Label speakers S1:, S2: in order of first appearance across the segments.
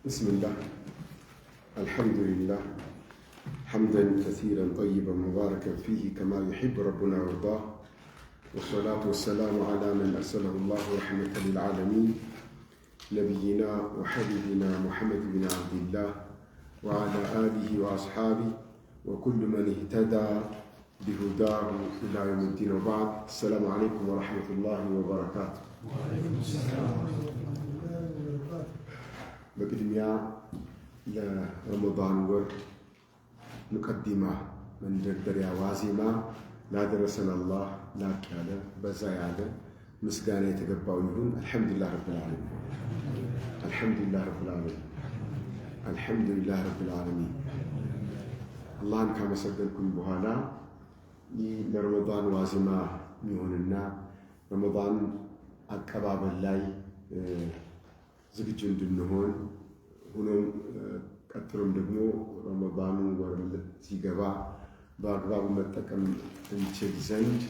S1: بسم الله الحمد لله حمدا كثيرا طيبا مباركا فيه كما يحب ربنا ويرضاه والصلاة والسلام على من أرسله الله رحمة للعالمين نبينا وحبيبنا محمد بن عبد الله وعلى آله وأصحابه وكل من اهتدى بهداه إلى يوم الدين وبعد. السلام عليكم ورحمة الله وبركاته. وعليكم السلام ورحمة الله وبركاته. بقدميا لرمضان ور مقدمة من دريا وازيما لا درسنا الله لا كاله بزاياله مسغانه يتغباو يሁን الحمد لله رب العالمين الحمد لله رب العالمين الحمد لله رب العالمين اللهم كما سجدكم بኋላ ለረመዳን ዋዜማ ይሁንና ረመዳን አቀባበል ላይ ዝግጁ እንድንሆን ሆኖም ቀጥሎም ደግሞ ረመዳኑ ወር ሲገባ በአግባቡ መጠቀም እንችል ዘንድ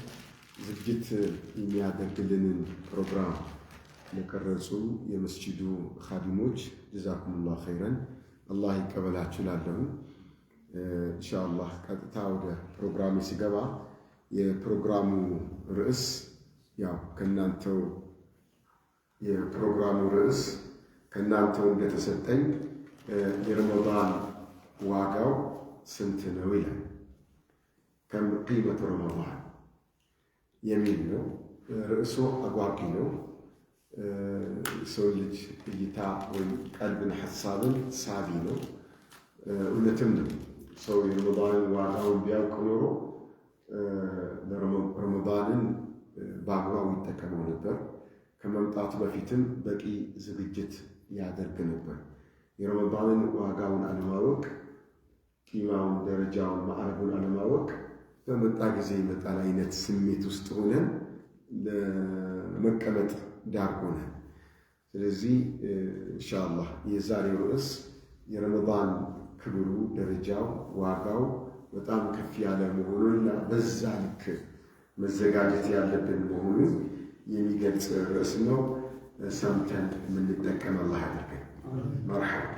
S1: ዝግጅት የሚያደርግልንን ፕሮግራም ለቀረጹ የመስጂዱ ኻዲሞች ጀዛኩሙላህ ኸይረን አላህ ይቀበላችኋለሁ። ኢንሻአላህ ቀጥታ ወደ ፕሮግራሙ ሲገባ የፕሮግራሙ ርዕስ ያው ከናንተው የፕሮግራሙ ርዕስ ከናንተው እንደተሰጠኝ የረመዳን ዋጋው ስንት ነው ይላል። ከም ቂመቱ ረመዳን የሚል ነው ርዕሱ። አጓጊ ነው። ሰው ልጅ እይታ ወይም ቀልብን ሐሳብን ሳቢ ነው። እውነትም ነው። ሰው የረመዳንን ዋጋውን ቢያውቅ ኖሮ ረመዳንን በአግባቡ ይጠቀመው ነበር። ከመምጣቱ በፊትም በቂ ዝግጅት ያደርግ ነበር። የረመዳንን ዋጋውን አለማወቅ፣ ቂማውን፣ ደረጃውን፣ ማዕረጉን አለማወቅ በመጣ ጊዜ ይመጣል አይነት ስሜት ውስጥ ሆነን ለመቀመጥ ዳርጎናል። ስለዚህ ኢንሻአላህ የዛሬው ርዕስ የረመዳን ክብሩ፣ ደረጃው፣ ዋጋው በጣም ከፍ ያለ መሆኑንና በዛ ልክ መዘጋጀት ያለብን መሆኑን የሚገልጽ ርዕስ ነው። ሰምተን የምንጠቀም አላህ ያድርገን። መርሐባ።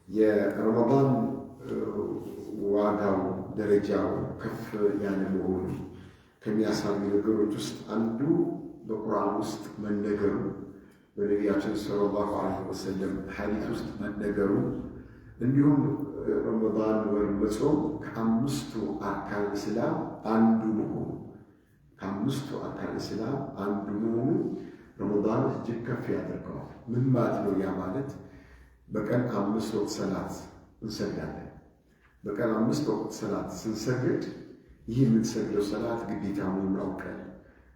S1: የረመዳን ዋጋው፣ ደረጃው ከፍ ያለ መሆኑ ከሚያሳዩ ነገሮች ውስጥ አንዱ በቁርአን ውስጥ መነገሩ፣ በነቢያችን ሰለላሁ ዐለይሂ ወሰለም ሐዲስ ውስጥ መነገሩ፣ እንዲሁም ረመዳን ወር መጾም ከአምስቱ አርካን እስላም አንዱ መሆኑ አንዱ መሆኑ ረመዳን እጅግ ከፍ ያደርገዋል። ምን ማለት ነው? ያ ማለት በቀን 5 ወቅት ሰላት እንሰግዳለን። በቀን 5 ወቅት ሰላት ስንሰግድ ይህ የምንሰግደው ሰላት ግዴታ መሆኑን አውቀን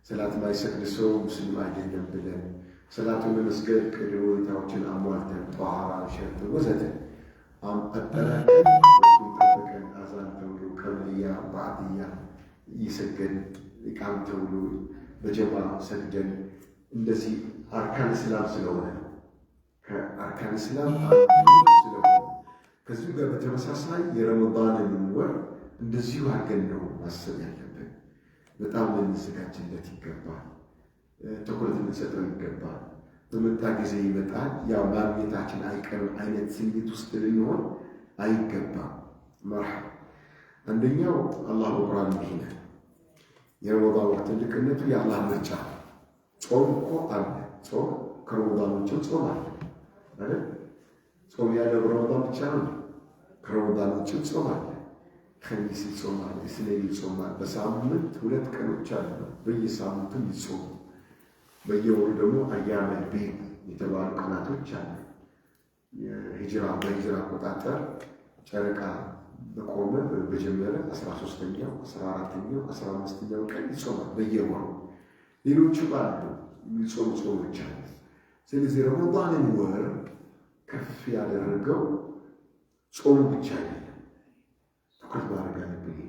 S1: ሰላት ማይሰግድ ሰው ሙስሊም አይደለም ብለን ሰላቱን ለመስገድ ቅድመ ሁኔታዎችን አሟልተን ጧሃራ፣ ሸርጥ ወዘተ አጠራቀን ጠብቀን አዛን ተብሎ ቀብልያ ባዕድያ እየሰገድን ኢቃም ተብሎ በጀማ ሰግደን እንደዚህ አርካን እስላም ስለሆነ ከአርካን እስላም ስለሆነ ከዚሁ ጋር በተመሳሳይ የረመዳንን ወር እንደዚሁ አድርገን ነው ማሰብ ያለብን። በጣም ልንዘጋጅለት ይገባል። ትኩረት ልንሰጠው ይገባል። በመጣ ጊዜ ይመጣል፣ ያው ማግኘታችን አይቀርም አይነት ስሜት ውስጥ ልንሆን አይገባም። መርሐባ። አንደኛው አላህ በቁርአን ይላል የረመዳን ወር ትልቅነቱ የአላህ ምርጫ። ጾም እኮ አለ። ጾም ከረመዳን ውጭ ጾም አለ አይደል? ጾም ያለው ረመዳን ብቻ ነው። ከረመዳን ውጭ ጾም አለ። ኸሚስ ይጾማል፣ እስነኝ ይጾማል። በሳምንት 2 ቀኖች አሉ በየሳምንቱ ይጾሙ። በየወሩ ደግሞ አያመል ቢድ የተባሉ ቀናቶች አሉ። በሂጅራ አቆጣጠር ጨረቃ በቆመ በጀመረ 13ኛው፣ 14ኛው፣ 15ኛው ቀን ይጾማል በየወሩ። ሌሎቹ አሉ የሚጾሙ ጾሞች አሉ። ስለዚህ ረመዳንን ወር ከፍ ያደረገው ጾሙ ብቻ አይደለም። ትኩረት ማድረግ አለብን።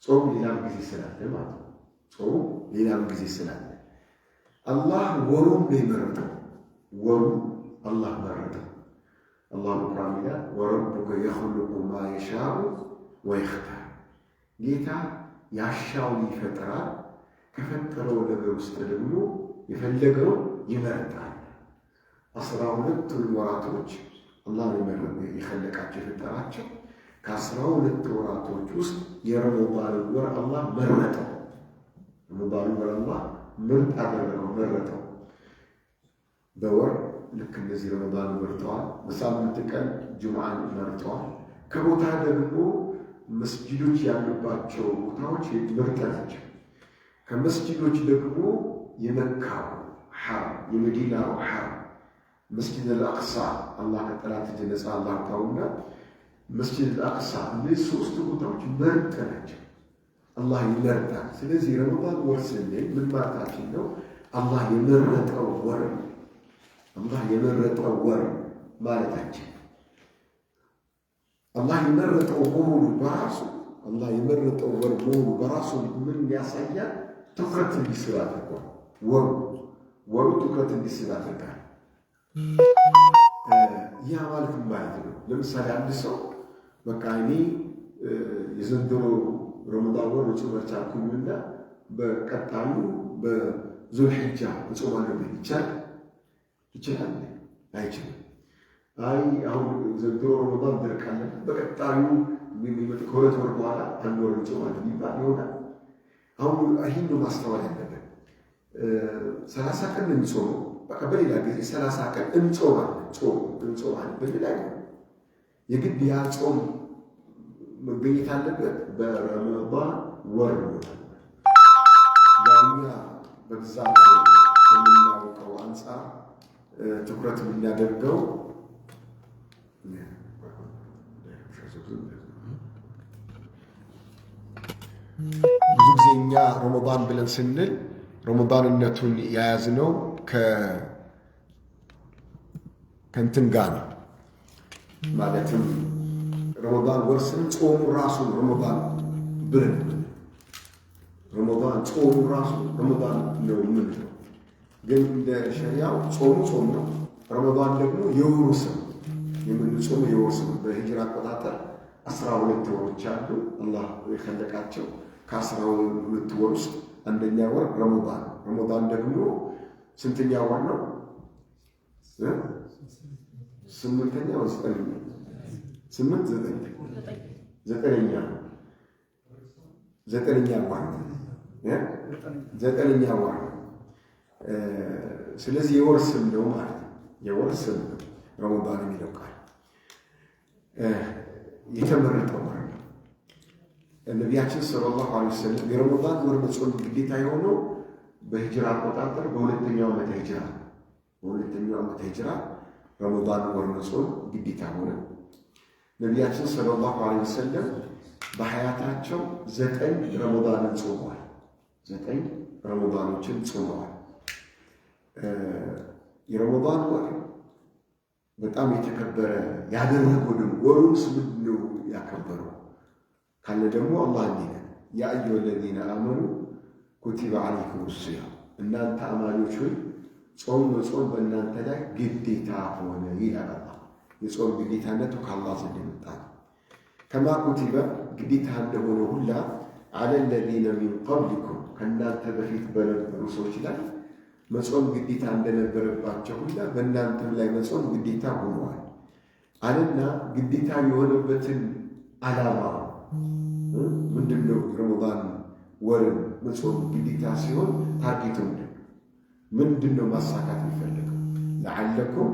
S1: ጾም ሌላም ጊዜ ስላለ ማለት ነው። ጾም ሌላም ጊዜ ስላለ አላህ ወሩን የመረጠው ወሩ አላህ መረጠው። አላህ በቁርአን ይላል ወረቡከ የኽሉቁ ማ የሻኡ ወየኽታር። ጌታ ያሻውን ይፈጥራል፣ ከፈጠረው ነገር ውስጥ ደግሞ የፈለገውን ይመርጣል። 12 ወራቶች አላህ የኸለቃቸው የፈጠራቸው ከ12 ወራቶች ውስጥ የረመዳን ወር አላህ መረጠው። ረመዳን ወር አላህ ምርጥ አደረገው፣ መረጠው። በወር ልክ እንደዚህ ረመዳን መርጠዋል። በሳምንት ቀን ጁምዓን መርጠዋል። ከቦታ ደግሞ መስጂዶች ያሉባቸው ቦታዎች ምርጥ ናቸው። ከመስጂዶች ደግሞ የመካው ሐረም፣ የመዲናው ሐረም መስጂድ አልአቅሳ አላህ ከጠላት እጅ ነፃ አላህ ታውና መስጂድ አልአቅሳ እነዚህ 3 ቦታዎች ምርጥ ናቸው። አላህ ይመርጣል። ስለዚህ ረመዳን ወር ስንል ምን ማለታችን ነው? አላህ የመረጠው ወር፣ አላህ የመረጠው ወር ማለታችን። አላህ የመረጠው መሆኑ በራሱ አላህ የመረጠው ወር መሆኑ በራሱ ምን ያሳያል? ትኩረት እንዲስብ አድርጓል። ወሩ ትኩረት እንዲስብ አድርጓል። ያ ማለት ማለት ነው። ለምሳሌ አንድ ሰው በቃ እኔ የዘንድሮ ረመዳን ወር እጾም አልቻልኩምና በቀጣዩ በዙልሒጃ እጾማለሁ ብል ይችላል? አይችልም። አይ አሁን ዘንድሮ ረመዳን ደርቃለ በቀጣዩ የሚመጣ ከሁለት ወር በኋላ አንድ ወር እጾማለሁ ይባል ይሆናል? አሁን ይህን ነው ማስተዋል ያለብን። 30 ቀን ነው የሚጾመው። በቃ በሌላ ጊዜ 30 ቀን እንጾማለን በሌላ የግድ ያ ጾም መገኘት አለበት በረመዳን ወር ነው። ያኛ በብዛት ከምናውቀው አንጻር ትኩረት የምናደርገው ብዙ ጊዜ እኛ ረመዳን ብለን ስንል ረመዳንነቱን የያዝነው ከእንትን ጋር ነው። ማለትም ረመዳን ወር ስንል ጾሙ ራሱ ረመዳን ብለን ረመዳን ጾሙ ራሱ ረመዳን ነው የምንለው። ግን እንደ ሸሪዓው ጾም ነው። ረመዳን ደግሞ የወሩ ስም የምንጾመው የወሩ ስም። በሂጅራ አቆጣጠር 12 ወሮች አሉ አላህ የኸለቃቸው። ከ12 ወር ውስጥ አንደኛ ወር ረመዳን። ረመዳን ደግሞ ስንተኛ ወር ነው? 8ኛ ወር 9ኛ? 8 9ኛ ወር ነው። 9ኛ ወር ነው። ስለዚህ የወር ስም ነው ማለት ነው። የወር ስም ነው ረመዳን የሚለው ቃል የተመረጠው ወር ነው። ነቢያችን ሰለላሁ ዐለይሂ ወሰለም የረመዳን ወር መጾም ግዴታ የሆነው በሂጅራ አቆጣጠር በሁለተኛው ዓመተ ሂጅራ ረመዳን ወር መጾም ግዴታ ሆነ። ነቢያችን ሰለላሁ ዐለይሂ ወሰለም በሐያታቸው 9 ረመዳንን ጾመዋል። 9 ረመዳኖችን ጾመዋል። የረመዳን ወር በጣም የተከበረ ያደረገው ደግሞ ወሩን ምንድን ነው ያከበረው ካለ ደግሞ አላህ እንዲህ ያ አዩሀ ለዚነ አመኑ ኩቲበ ዐለይኩሙ ሲያም እናንተ አማኞች ሆይ ጾም መጾም በእናንተ ላይ ግዴታ ሆነ ይላል አላህ። የጾም ግዴታነቱ ከአላህ ዘንድ የመጣ ነው። ከማ ኩቲበ ግዴታ እንደሆነ ሁላ ዐለ ለዚነ ሚን ቀብሊኩም ከእናንተ በፊት በነበሩ ሰዎች ላይ መጾም ግዴታ እንደነበረባቸው ሁላ በእናንተም ላይ መጾም ግዴታ ሆነዋል አለና ግዴታ የሆነበትን ዓላማ ምንድን ነው? ረመዳን ወርን መጾም ግዴታ ሲሆን ታርጌቱ ምንድን ነው? ማሳካት የሚፈልገው ለዓለኩም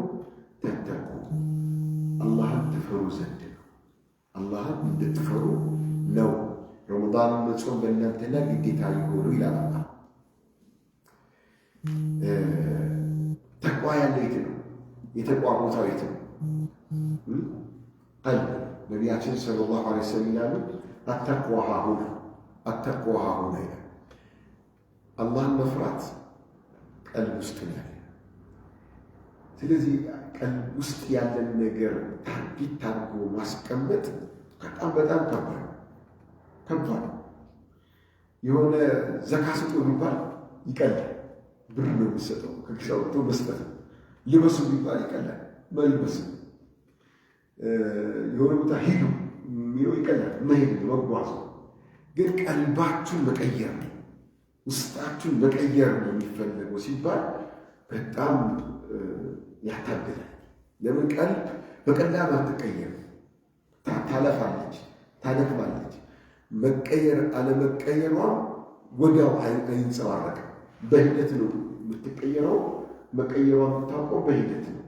S1: ተተቁ አላህን ትፈሩ ዘንድ ነው። አላህን እንድትፈሩ ነው ረመዳን መጾም በእናንተ ላይ ግዴታ ይሆኑ ይላል አላህ። ተቋ ያለ የት ነው? የተቋ ቦታው የት ነው? ቀልብ። ነቢያችን ሰለላሁ ዐለይሂ ወሰለም ይላሉ አተቅዋ ሃሁና ይላል። አላህን መፍራት ቀልብ ውስጥ ነው ያለ። ስለዚህ ቀልብ ውስጥ ያለን ነገር ታርጌት ታርጎ ማስቀመጥ በጣም ከባድ። የሆነ ዘካ ስጡ ቢባል ይቀላል። ብር ነው የሚሰጠው፣ ከኪስ አውጥቶ መስጠት። ልበሱ ቢባል ይቀላል፣ መልበስ። የሆነ ቦታ ሂዱ የሚለው ይቀላል፣ መሄድ ነው፣ መጓዝ። ግን ቀልባችሁን መቀየር ነው፣ ውስጣችሁን መቀየር ነው የሚፈለገው ሲባል በጣም ያታግላል። ለምን? ቀልብ በቀላሉ አትቀየርም። ታለፋለች፣ ታደክማለች። መቀየር አለመቀየሯ ወዲያው አይንጸባረቅም። በሂደት ነው የምትቀየረው። መቀየሯ የምታውቀው በሂደት ነው።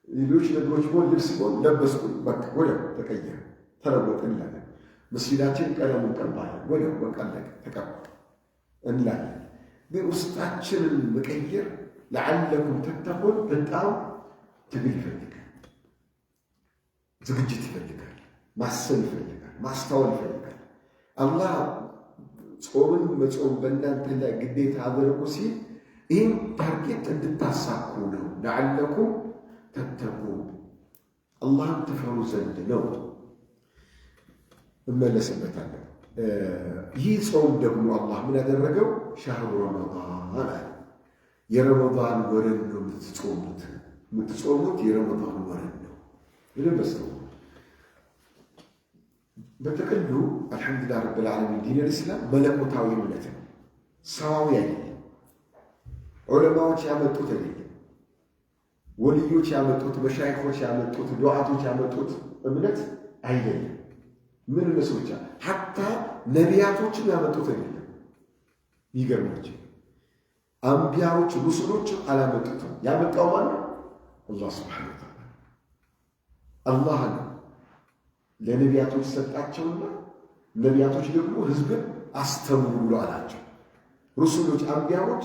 S1: ሌሎች ነገሮች ሆን ልብስ ሆን ለበስኩኝ በቃ ወዲያው ተቀየረ፣ ተለወጠ እንላለን። መስጊዳችን ቀለሙን ቀባለን፣ ወዲያው በቃ አለቀ ተቀባ እንላለን። ግን ውስጣችንን መቀየር ለዓለኩም ተተቁን በጣም ትግል ይፈልጋል፣ ዝግጅት ይፈልጋል፣ ማሰብ ይፈልጋል፣ ማስተዋል ይፈልጋል። አላህ ጾምን መጾም በእናንተ ላይ ግዴታ አድርጎ ሲል ይህም ታርጌት እንድታሳኩ ነው። ለዓለኩም ተተቁን አላህን ትፈሩ ዘንድ ነው። እመለስበታለሁ። ይህ ጾም ደግሞ አላህ ምን ያደረገው? ሻህሩ ረመዳን አለ። የረመዳን ወርን ነው የምትጾሙት የረመዳን ወርን ነው። ምንም በስተው በጥቅሉ አልሐምዱሊላህ ረብል ዓለሚን ዲን አልእስላም መለኮታዊ እምነት ነው፣ ሰዋዊ አይደለም። ዑለማዎች ያመጡት አይደለም፣ ወልዮች ያመጡት፣ መሻይኾች ያመጡት፣ ዱዓቶች ያመጡት እምነት አይደለም። ምን መስሎቻ ሐታ ነቢያቶችም ያመጡት አይደለም። ይገርማችሁ አንቢያዎች ሩሱሎች አላመጡትም። ያመጣው ማን ነው? አላህ ሱብሓነሁ ወተዓላ። አላህ ነው ለነቢያቶች ሰጣቸውና ነቢያቶች ደግሞ ህዝብን አስተምሩ ብሎ አላቸው። ሩሱሎች አንቢያዎች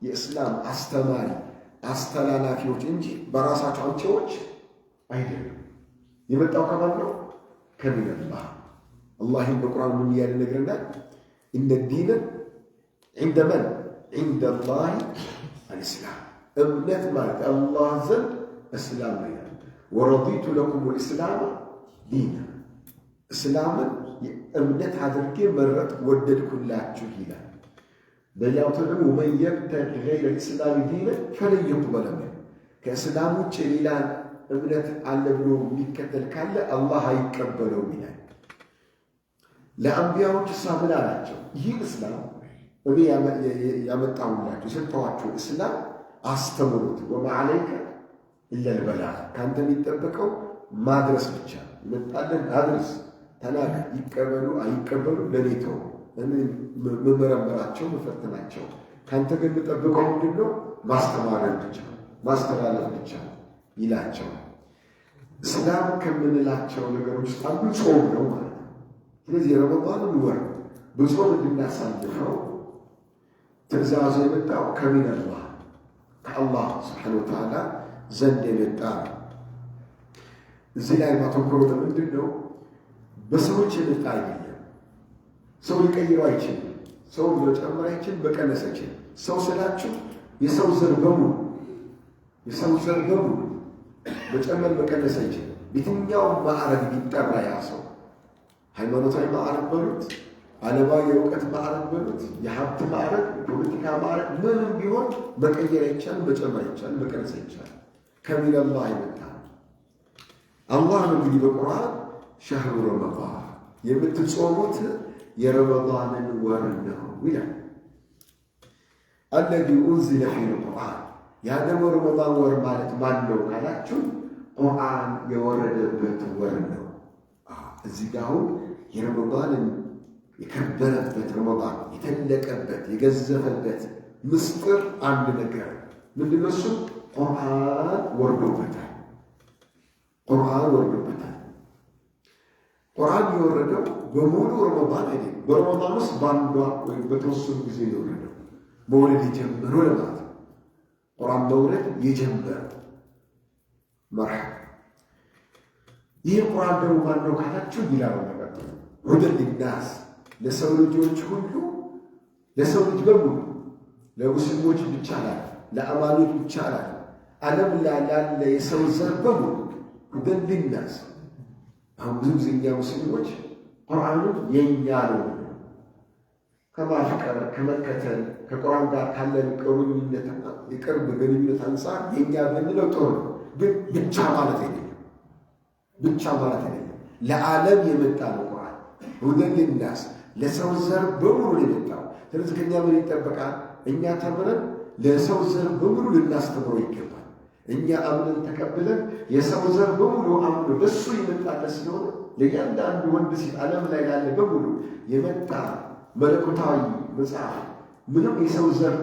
S1: የእስላም አስተማሪ አስተላላፊዎች እንጂ በራሳቸው አምጪዎች አይደሉም። የመጣው ከማን ነው? ከሚነላህ። አላህም በቁርአን ምን እያለ ነግረናል? ኢነ ዲነ ዒንደ መን ዒንደ ላህ አልእስላም። እምነት ማለት አላህ ዘንድ እስላም ነው ይላል። ወረዲቱ ለኩም ልእስላም ዲና፣ እስላምን እምነት አድርጌ መረጥ ወደድኩላችሁ ይላል። በሌላው ደግሞ ወመን የብተጊ ገይረ ልእስላም ዲነ ፈለን ዩቅበለ ሚንሁ፣ ከእስላም ውጭ ሌላን እምነት አለ ብሎ የሚከተል ካለ አላህ አይቀበለውም ይላል። ለአንቢያዎች እሳ ምን አላቸው? ይህ እስላም እኔ ያመጣሁላችሁ የሰጠኋችሁ እስላም አስተምሩት። ወማ ዐለይከ ኢለል በላግ፣ ከአንተ የሚጠበቀው ማድረስ ብቻ። መጣለን አድርስ፣ ተናገር። ይቀበሉ አይቀበሉ ለኔ ተው፣ መመረመራቸው መፈተናቸው። ከአንተ ግን የምጠብቀው ምንድን ነው? ማስተማረን ብቻ ማስተላለፍ ብቻ ይላቸው። እስላም ከምንላቸው ነገሮች ውስጥ አንዱ ጾም ነው ማለት ነው። ስለዚህ የረመዳንን ወር በጾም እንድናሳልፈው ትእዛዙ የመጣው ከሚነላህ ከአላህ ስብሓነሁ ወተዓላ ዘንድ የመጣ ነው። እዚህ ላይ ማተኮር ምንድን ነው? በሰዎች የመጣ አይደለም። ሰው ሊቀይረው አይችልም። ሰው መጨመር አይችልም፣ መቀነስ አይችልም። ሰው ስላችሁ የሰው ዘር በሙሉ መጨመር መቀነስ አይችልም። የትኛውም ማዕረግ ቢጠራ ያ ሰው ሃይማኖታዊ ማዕረግ በሉት፣ ዓለማዊ የእውቀት ማዕረግ በሉት፣ የሀብት ማዕረግ፣ የፖለቲካ ማዕረግ፣ ምንም ቢሆን መቀየር አይቻልም፣ መጨመር አይቻልም፣ መቀነስ አይቻልም። ከሚነላህ የመጣ አላህ ነው። እንግዲህ በቁርአን ሸህሩ ረመዳን የምትጾሙት የረመዳንን ወር ነው ይላል። አለዚ ኡንዚለ ፊሂል ቁርአን፣ ያ ደግሞ ረመዳን ወር ማለት ማን ነው ካላችሁ ቁርአን የወረደበት ወር ነው። እዚህ ጋር አሁን የረመዳንን የከበረበት ረመዳን የተለቀበት የገዘፈበት ምስጢር አንድ ነገር ምንድን ነው? እሱ ቁርአን ወርዶበታል። ቁርአን የወረደው በሙሉ ረመዳን አይደለም። በረመዳን ውስጥ በአንዷ ወይም በተወሰኑ ጊዜ የወረደው መውረድ የጀመረው ለማለት ነው። ቁርአን መውረድ የጀመረው መርሐባ። ይህ ቁርአን ደግሞ ማነው ካላችሁ ይላል ተቀጥሎ ሁደን ሊናስ፣ ለሰው ልጆች ሁሉ፣ ለሰው ልጅ በሙሉ፣ ለሙስሊሞች ብቻ አላለ፣ ለአማኞች ብቻ አላለ፣ ዓለም ላይ ላለ የሰው ዘር በሙሉ ሁደን ሊናስ። አሁን ብዙ ጊዜ እኛ ሙስሊሞች ቁርአኑን የእኛ ነው ከማፍቀር ከመከተል ከቁርአን ጋር ካለን ቅሩኝነት የቅርብ ግንኙነት አንጻር የእኛ ብንለው ጥሩ ነው። ግን ብቻ ማለት አይደለም። ለዓለም የመጣ ነው ቁርአን ሁደን ሊናስ፣ ለሰው ዘር በሙሉ የመጣው። ስለዚህ ከእኛ ምን ይጠበቃል? እኛ ተምረን ለሰው ዘር በሙሉ ልናስተምረው ይገባል። እኛ አምነን ተቀብለን የሰው ዘር በሙሉ አምኖ በሱ የመጣለ ስለሆነ ለእያንዳንዱ ወንድ ሴት ዓለም ላይ ላለ በሙሉ የመጣ መለኮታዊ መጽሐፍ ምንም የሰው ዘር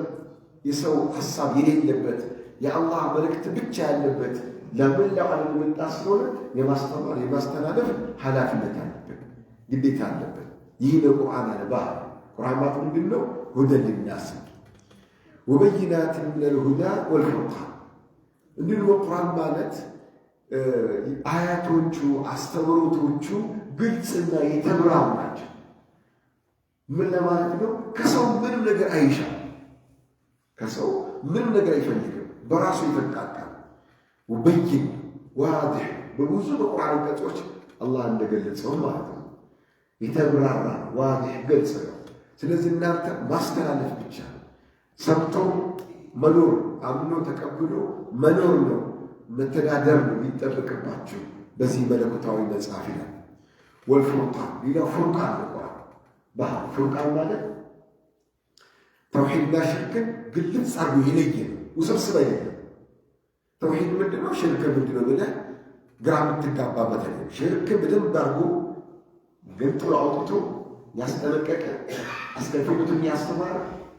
S1: የሰው ሐሳብ የሌለበት የአላህ መልእክት ብቻ ያለበት ለመላው ዓለም የመጣ ስለሆነ የማስተማር የማስተላለፍ ኃላፊነት አለበት፣ ግዴታ አለበት። ይህ ለቁርአን አለባ ቁርአን ማለት ምንድን ነው? ሁደን ሊናስ ወበይናት ሚነል ሁዳ ወልፉርቃን። እንዲሁ ቁርአን ማለት አያቶቹ አስተምሮቶቹ ግልጽና የተብራሩ ናቸው። ምን ለማለት ነው? ከሰው ምንም ነገር አይሻም፣ ከሰው ምንም ነገር አይፈልግም፣ በራሱ ይፈቃቃል። ወበይን ዋድሕ በብዙ በቁርአን አንቀጾች አላህ እንደገለጸው ማለት ነው። የተብራራ ዋድሕ ግልጽ ነው። ስለዚህ እናንተ ማስተላለፍ ብቻ ነው። ሰምቶ መኖር አምኖ ተቀብሎ መኖር ነው፣ መተዳደር ነው የሚጠበቅባችሁ በዚህ መለኮታዊ መጽሐፍ ይላል። ወልፉርቃን ሌላ ፉርቃን ነው። ፉርቃን ማለት ተውሒድና ሽርክን ግልጽ አድርጎ የለየ ነው፣ ውስብስብ አይደለም። ተውሒድ ምንድን ነው? ሽርክ ምንድን ነው ብለህ ግራ የምትጋባበት አይደለም። ሽርክን በደንብ አድርጎ ገንጥሎ አውጥቶ ያስጠነቀቀ አስከፊነቱን ያስተማረ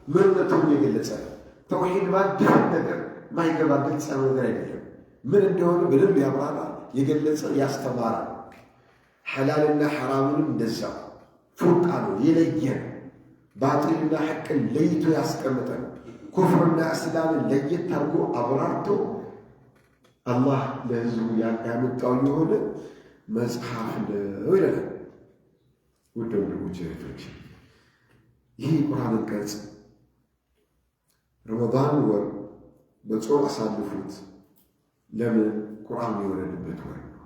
S1: ምንነቱን የገለጸ ነው። ተውሒድ ባድፍ ነገር ማይገባ ግልጽ ነገር አይደለም። ምን እንደሆነ በደንብ ያብራራ የገለጸ ያስተማረ። ሐላልና ሐራሙንም እንደዛው ፉርቃን ነው፣ የለየ ነው። ባጢልና ሐቅን ለይቶ ያስቀመጠ ነው። ኩፍርና እስላምን ለየት አድርጎ አብራርቶ አላህ ለሕዝቡ ያመጣው የሆነ መጽሐፍ ነው ይለናል። ውድ ወንድሞቼ እህቶቼ፣ ይህ ቁርአን አንቀጽ ረመዳን ወር በጾም አሳልፉት። ለምን? ቁርአን የወረደበት ወር ነው።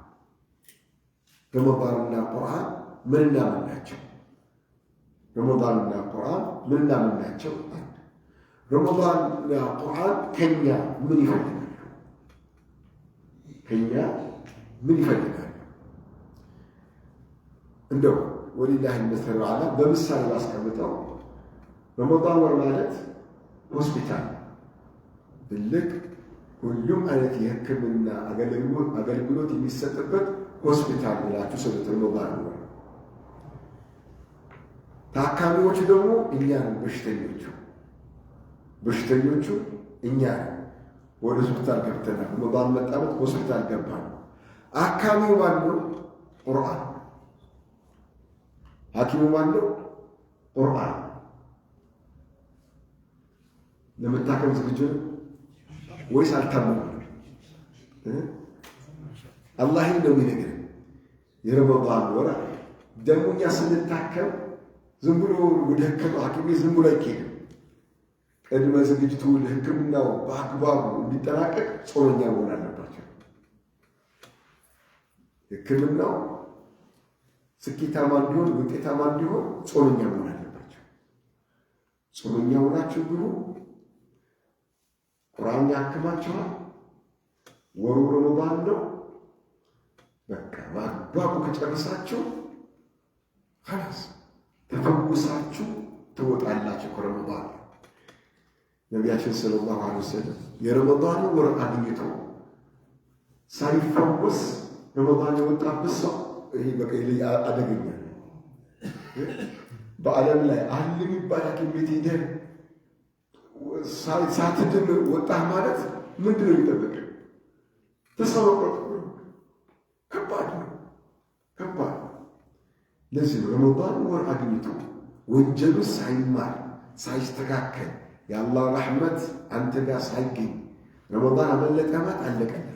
S1: ረመዳንና ቁርአን ምንና ምን ናቸው? ረመዳንና ቁርአን ምንና ምን ናቸው? ረመዳንና ቁርአን ከኛ ምን ይፈልጋሉ? ከኛ ምን ይፈልጋሉ? እንደው ወሊላሂ መሰሉ አላ በምሳሌ ባስቀምጠው ረመዳን ወር ማለት ሆስፒታል ትልቅ ሁሉም አይነት የሕክምና አገልግሎት የሚሰጥበት ሆስፒታል ብላችሁ ስለ ረመዳን ወር። ታካሚዎቹ ደግሞ እኛ ነን። በሽተኞቹ እኛ ነን። ወደ ሆስፒታል ገብተናል። ረመዳን መጣበት ሆስፒታል ገባን። አካሚው ማን ነው? ቁርአን። ሐኪሙ ማን ነው? ቁርአን። ለመታከም ዝግጁ ነው ወይስ አልታመመም? አላህ ነው የሚነግረን። የረመዳን ወር ደግሞ እኛ ስንታከም ዝም ብሎ ወደ ሐኪም ዝም ብሎ አይኬድም። ቅድመ ዝግጅቱ ለሕክምናው በአግባቡ እንዲጠናቀቅ ጾመኛ መሆን አለባቸው። ሕክምናው ስኬታማ እንዲሆን ውጤታማ እንዲሆን ጾመኛ መሆን አለባቸው። ጾመኛ ሆናችሁ ብሎ ቁርአን ያክማችኋል። ወሩ ረመዳን ነው። በቃ በአግባቡ ከጨረሳችሁ ኸላስ ተፈውሳችሁ ትወጣላችሁ ከረመዳን። ነቢያችን ሰለላሁ ዐለይሂ ወሰለም የረመዳን ወር አግኝቶ ሳይፈወስ ረመዳን የወጣበት ሰው ይሄ በቃ አደገኛ ነው። በዓለም ላይ አለ የሚባል ሐኪም ቤት ሄደህ ሳትድን ወጣህ ማለት ምንድን ነው የሚጠበቅ? ተስፋ መቁረጥ ከባድ ነው፣ ከባድ ነው። ለዚህ ነው ረመዳን ወር አግኝቶ ወንጀሉ ሳይማር ሳይስተካከል የአላህ ረሕመት አንተ ጋር ሳይገኝ ረመዳን አመለጠ ማለት አለቀለ።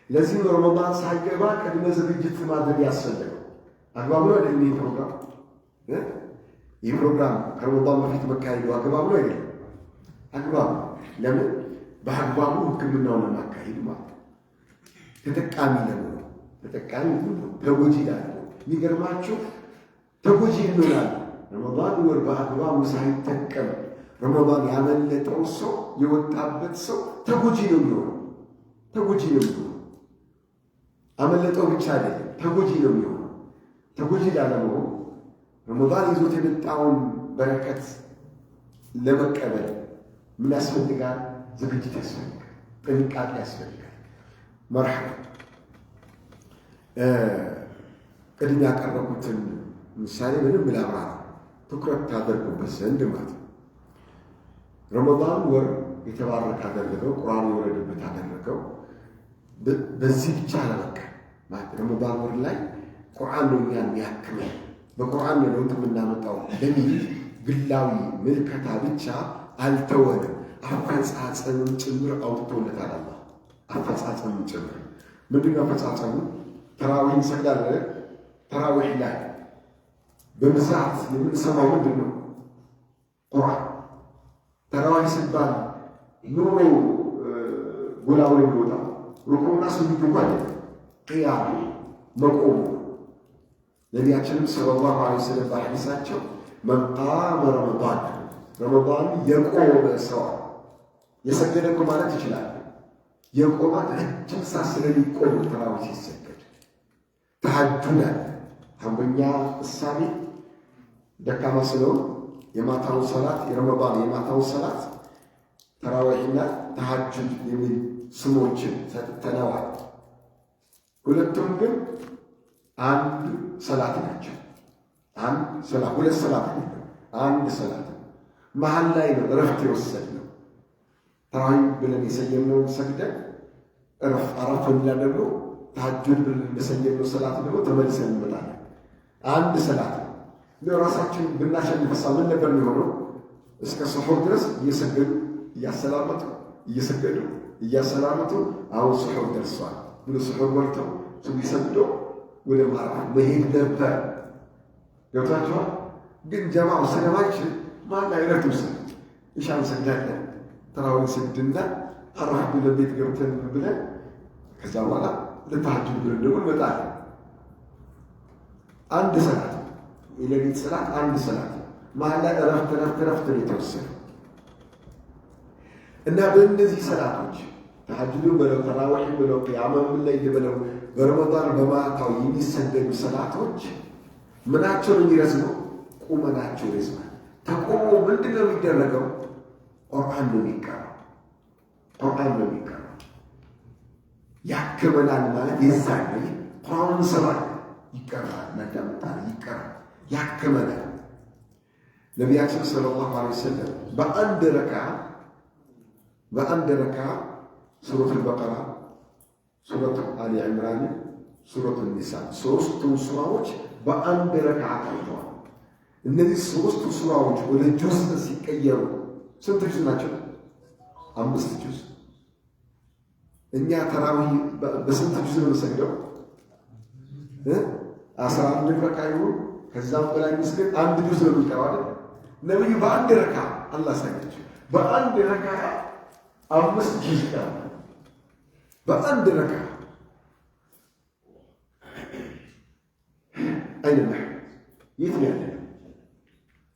S1: ለዚህ ነው ረመዳን ሳይገባ ቅድመ ዝግጅት ማድረግ ያስፈልገው። አግባብ ነው አይደለም? ይህ ፕሮግራም ከረመዳን በፊት መካሄዱ አግባብ ነው አይደለም? አግባብ ነው። ለምን? በአግባቡ ሕክምናውን ለማካሄድ ማለት ተጠቃሚ ለምን? ተጠቃሚ ሁሉ ተጎጂ ላለ የሚገርማችሁ ተጎጂ ይሆናል። ረመዳን ወር በአግባቡ ሳይጠቀም ረመዳን ያመለጠው ሰው የወጣበት ሰው ተጎጂ ነው የሚሆነው። ተጎጂ ነው የሚሆነው። አመለጠው ብቻ አይደለም፣ ተጎጂ ነው የሚሆነው። ተጎጂ ላለመሆን ረመዳን ይዞት የመጣውን በረከት ለመቀበል ምን ያስፈልጋል? ዝግጅት ያስፈልጋል። ጥንቃቄ ያስፈልጋል። መርሐባ ቅድም ያቀረቡትን ምሳሌ ምንም ላብራራ ትኩረት ታደርጉበት ዘንድ ማለት ነው። ረመዳን ወር የተባረከ አደረገው፣ ቁርአን የወረደበት አደረገው። በዚህ ብቻ አለበቃ ማለት ረመዳን ወር ላይ ቁርአን ነው እኛን የሚያክመው፣ በቁርአን ነው ለውጥ የምናመጣው በሚል ግላዊ ምልከታ ብቻ አልተወንም። አፈጻጸምን ጭምር አውጥቶለታል አላህ። አፈጻጸምን ጭምር ምንድነው አፈጻጸሙ? ተራዊህ እንሰግዳለን። ተራዊህ ላይ በብዛት የምንሰማው ምንድን ነው? ቁርአን። ተራዊህ ሲባል ኑሮ ጎላው የሚወጣ ሩኩዕና ስጁድ እንኳን ቅያም መቆሙ። ነቢያችንም ሰለላሁ ዐለይሂ ወሰለም በሐዲሳቸው መን ቃመ ረመዳን የቆመ ሰው የሰገደ እኮ ማለት ይችላል። የቆመ ረጅም ሰዓት ስለሚቆም ተራዊህ ሲሰገድ ተሐጁድ አለ። በእኛ እሳቤ ደካማ ስለሆነ የማታውን ሰላት የረመዳን የማታውን ሰላት ተራዊህና ተሐጁድ የሚል ስሞችን ሰጥተነዋል። ሁለቱም ግን አንድ ሰላት ናቸው። አንድ ሰላት፣ ሁለት ሰላት ነው፣ አንድ ሰላት ነው። መሀል ላይ ነው እረፍት የወሰድነው። ተራዊህ ብለን የሰየምነውን ሰግደን እረፍት አረፍ እንዳደረጉ ተሐጁድ ብለን የሰየምነው ሰላት ደግሞ ተመልሰን እንመጣለን። አንድ ሰላት ነው። ራሳችን ብናሸንፍሳ ምን ነበር የሚሆነው? እስከ ስሑር ድረስ እየሰገዱ እያሰላመቱ እየሰገዱ እያሰላመቱ አሁን ስሑር ደርሷል ብሎ ስሑር በልተው ሊሰግዶ ወደ ማረፍ መሄድ ነበር። ገብታችኋል? ግን ጀማው ስለማይችል ማን አይረቱ ስል ኢሻን ሰግዳለን ተራዊህ ስግድና አረፍ ብለን ቤት ገብተን ብለን ከዛ በኋላ ለተሐጁድ ብለን ደግሞ እንመጣለን። አንድ ሰላት የሌሊት ሰላት አንድ ሰላት መሀል ላይ እረፍት ነው የተወሰነው እና በእነዚህ ሰላቶች ተሐጁድን በለው ተራዊህን በለው ቅያመም ላይ በለው በረመዳን በማታው የሚሰገዱ ሰላቶች ምናቸውን የሚረዝመው? ቁመናቸው ይረዝማል። ተቆሞ ምንድን ነው የሚደረገው? ቁርአን ነው የሚቀራው። ቁርአን ነው የሚቀራው። ያክመናል ማለት የዛን ጊዜ ቁርአኑን ሰማል ይቀራል፣ እናዳምጣለን፣ ይቀራል፣ ያክመናል። ነቢያችን ሰለላሁ ዐለይሂ ወሰለም በአንድ ረካ ሱረቱል በቀራ፣ ሱረቱ አሊ ዕምራን፣ ሱረቱ ኒሳ ሶስቱን ሱራዎች በአንድ ረካ አቀርተዋል። እነዚህ ሶስቱ ሱራዎች ወደ ጁዝ ሲቀየሩ ስንት ጁዝ ናቸው? 5 ጁዝ። እኛ ተራዊህ በስንት ጁዝ ነው የምንሰግደው? 11 ረካ ይሁን ከዛም በላይ ምስል አንድ ጁዝ ነው የሚቀረው አይደል? ነብዩ በአንድ ረካ አላህ ሳይቸው በአንድ ረካ 5 ጁዝ ይቀራል። በአንድ ረካ አይደለም። የት ነው ያለው?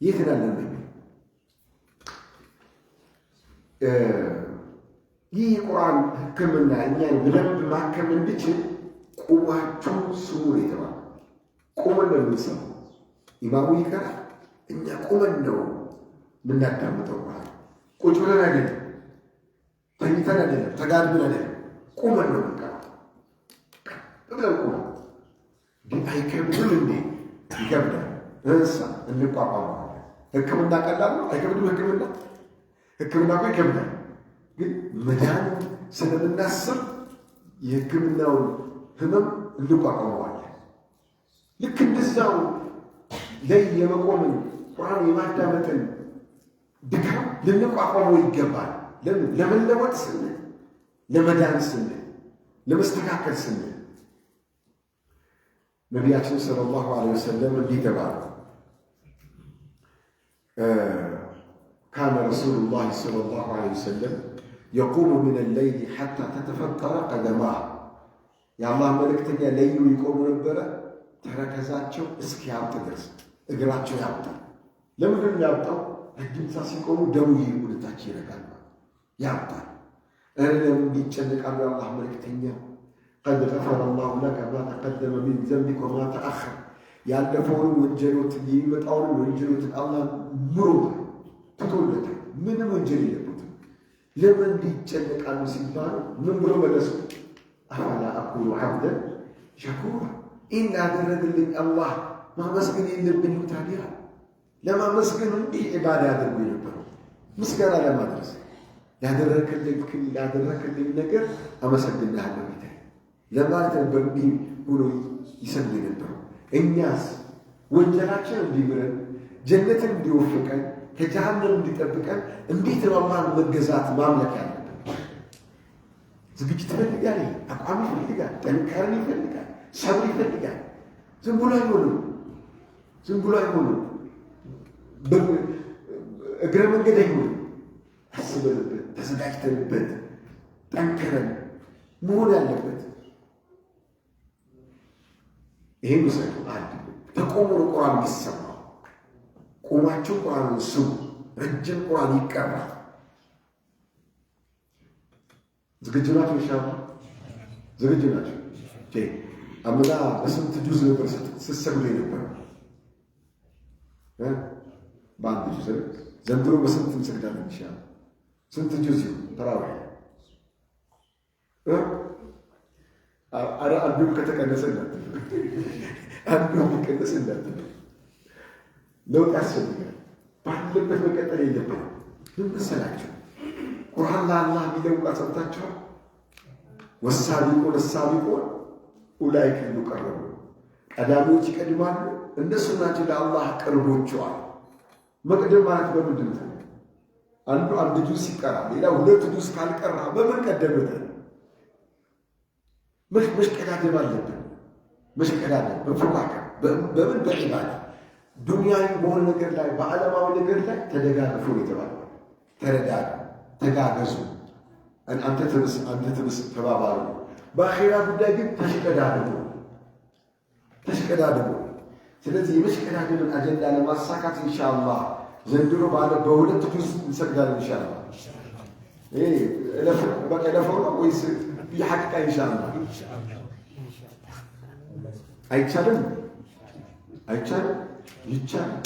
S1: የት ነው ያለው? ይህ የቁርአን ሕክምና እኛን በደንብ ማከም እንድችል ቁማችሁ ስሙ የተባለ ቁመን ነው የምንሰማው። ኢማሙ ይቀራል፣ እኛ ቁመን ነው የምናዳምጠው። ቁጭ ብለን አይደለም፣ ተኝተን አይደለም፣ ተጋድመን አይደለም፣ ቁመን ነው የምንቀራው። ብለን ቁመን ግን አይከብድም እንዴ? ይከብዳል። እንሳ እንቋቋመዋለን። ሕክምና ቀላል ነው አይከብድም? ሕክምና እኮ ይከብዳል። ግን መዳን ስለምናስብ የሕክምናውን ህመም እንቋቋመዋለን። ልክ እንደዛው ላይ የመቆምን ቁርአን የማዳመጥን ድካም ልንቋቋመው ይገባል። ለመለወጥ ስንል፣ ለመዳን ስንል፣ ለመስተካከል ስንል ነቢያችን ሰለላሁ ዐለይሂ ወሰለም እንዲህ ተባሉ። ካነ ረሱሉላህ ሰለላሁ ዐለይሂ ወሰለም የቁሙ ሚነ ሌይሊ ሐታ ተተፈጠረ ቀደማህ። የአላህ መልእክተኛ ለይሉ ይቆሙ ነበረ ተረከዛቸው እስኪያብጥ ድረስ። እግራቸው ያብጣል። ለምንድን ነው ያብጣው? ረጅም ሰዓት ሲቆሙ ደሙ ወደታች ይረጋል፣ ያብጣል። ለምን ይጨነቃሉ? የአላህ መልእክተኛ ቀድ ገፈረ አላሁ ለከ ማ ተቀደመ ሚን ዘንቢከ ወማ ተአኸር፣ ያለፈውን ወንጀሎት የሚመጣውን ወንጀሎትን አላህ ምሮታል፣ ትቶለታል። ምንም ወንጀል የለበትም። ለምን ይጨነቃሉ ሲባሉ ምን ብሎ መለሱ? አፈላ አኩኑ ዐብደን ሸኩራ ይህን ያደረግልኝ አላህ ማመስገን የለብኝም ታዲያ? ለማመስገን እንዲህ ዒባዳ ያደርጉ የነበረው ምስጋና ለማድረስ ያደረክልኝ ነገር አመሰግንሃለሁ ጌታዬ ለማለት ነበር እንዲህ ብሎ ይሰግድ የነበረው። እኛስ ወንጀላችን እንዲምረን ጀነትን እንዲወፍቀን ከጀሃነም እንዲጠብቀን እንዴት ነው አላህን መገዛት ማምለክ ያለብን? ዝግጅት ይፈልጋል፣ አቋም ይፈልጋል፣ ጥንካሬን ይፈልጋል፣ ሰብር ይፈልጋል። ዝም ብሎ አይሆንም። እግረ መንገድ አይሆንም። አስበንበት ተዘጋጅተንበት ጠንክረን መሆን ያለበት። ይሄን ውሰዱ። አንድ ተቆሙ ነው ቁርአን የሚሰማው። ቆማችሁ ቁርአንን ስሙ። ረጅም ቁርአን ይቀራል። ዝግጁ ናቸው? ኢንሻአላህ ዝግጁ ናቸው? አምና በስንት ጁዝ ነበር ስትሰግዱ የነበረው? በአንድ ጁዝ። ዘንድሮ በስንት እንሰግዳለን? ኢንሻአላህ ስንት ጁዝ ይሁን? ተራዊህ አንዱ ከተቀነሰ አንዱ የሚቀነስ ለውጥ ያስፈልጋል። ባለበት መቀጠል የለብንም። ምን መሰላችሁ? ቁርአን ለአላህ የሚለው ቃል ሰምታችኋል? ወሳቢቁን ኡላኢከ ሙቀረቡን፣ ቀዳሚዎች ይቀድማሉ፣ እነሱ ናቸው ለአላህ ቅርቦችዋል። መቅደም ማለት በምንድን ነው? አንድ ጁዝ ሲቀራ ሌላ ሁለት ጁዝ ካልቀራ በምን ቀደመተ? መሽቀዳደም አለብን። መሽቀዳደም በፉቃከር በምን በዒባዳ ዱንያዊ በሆነ ነገር ላይ በዓለማዊ ነገር ላይ ተደጋግፎ የተባለ ተረዳዱ፣ ተጋገዙ፣ አንተ ትብስ ተባባሉ። በአኼራ ጉዳይ ግን ተሽቀዳደሙ። ስለዚህ የመሽቀዳደምን አጀንዳ ለማሳካት ኢንሻአላህ ዘንድሮ በሁለት ጁዝ እንሰግዳለን። ኢንሻአላህ በቃ ለፈው ነው ወይስ የሐቂቃ? ኢንሻአላህ አይቻልም? ይቻላል።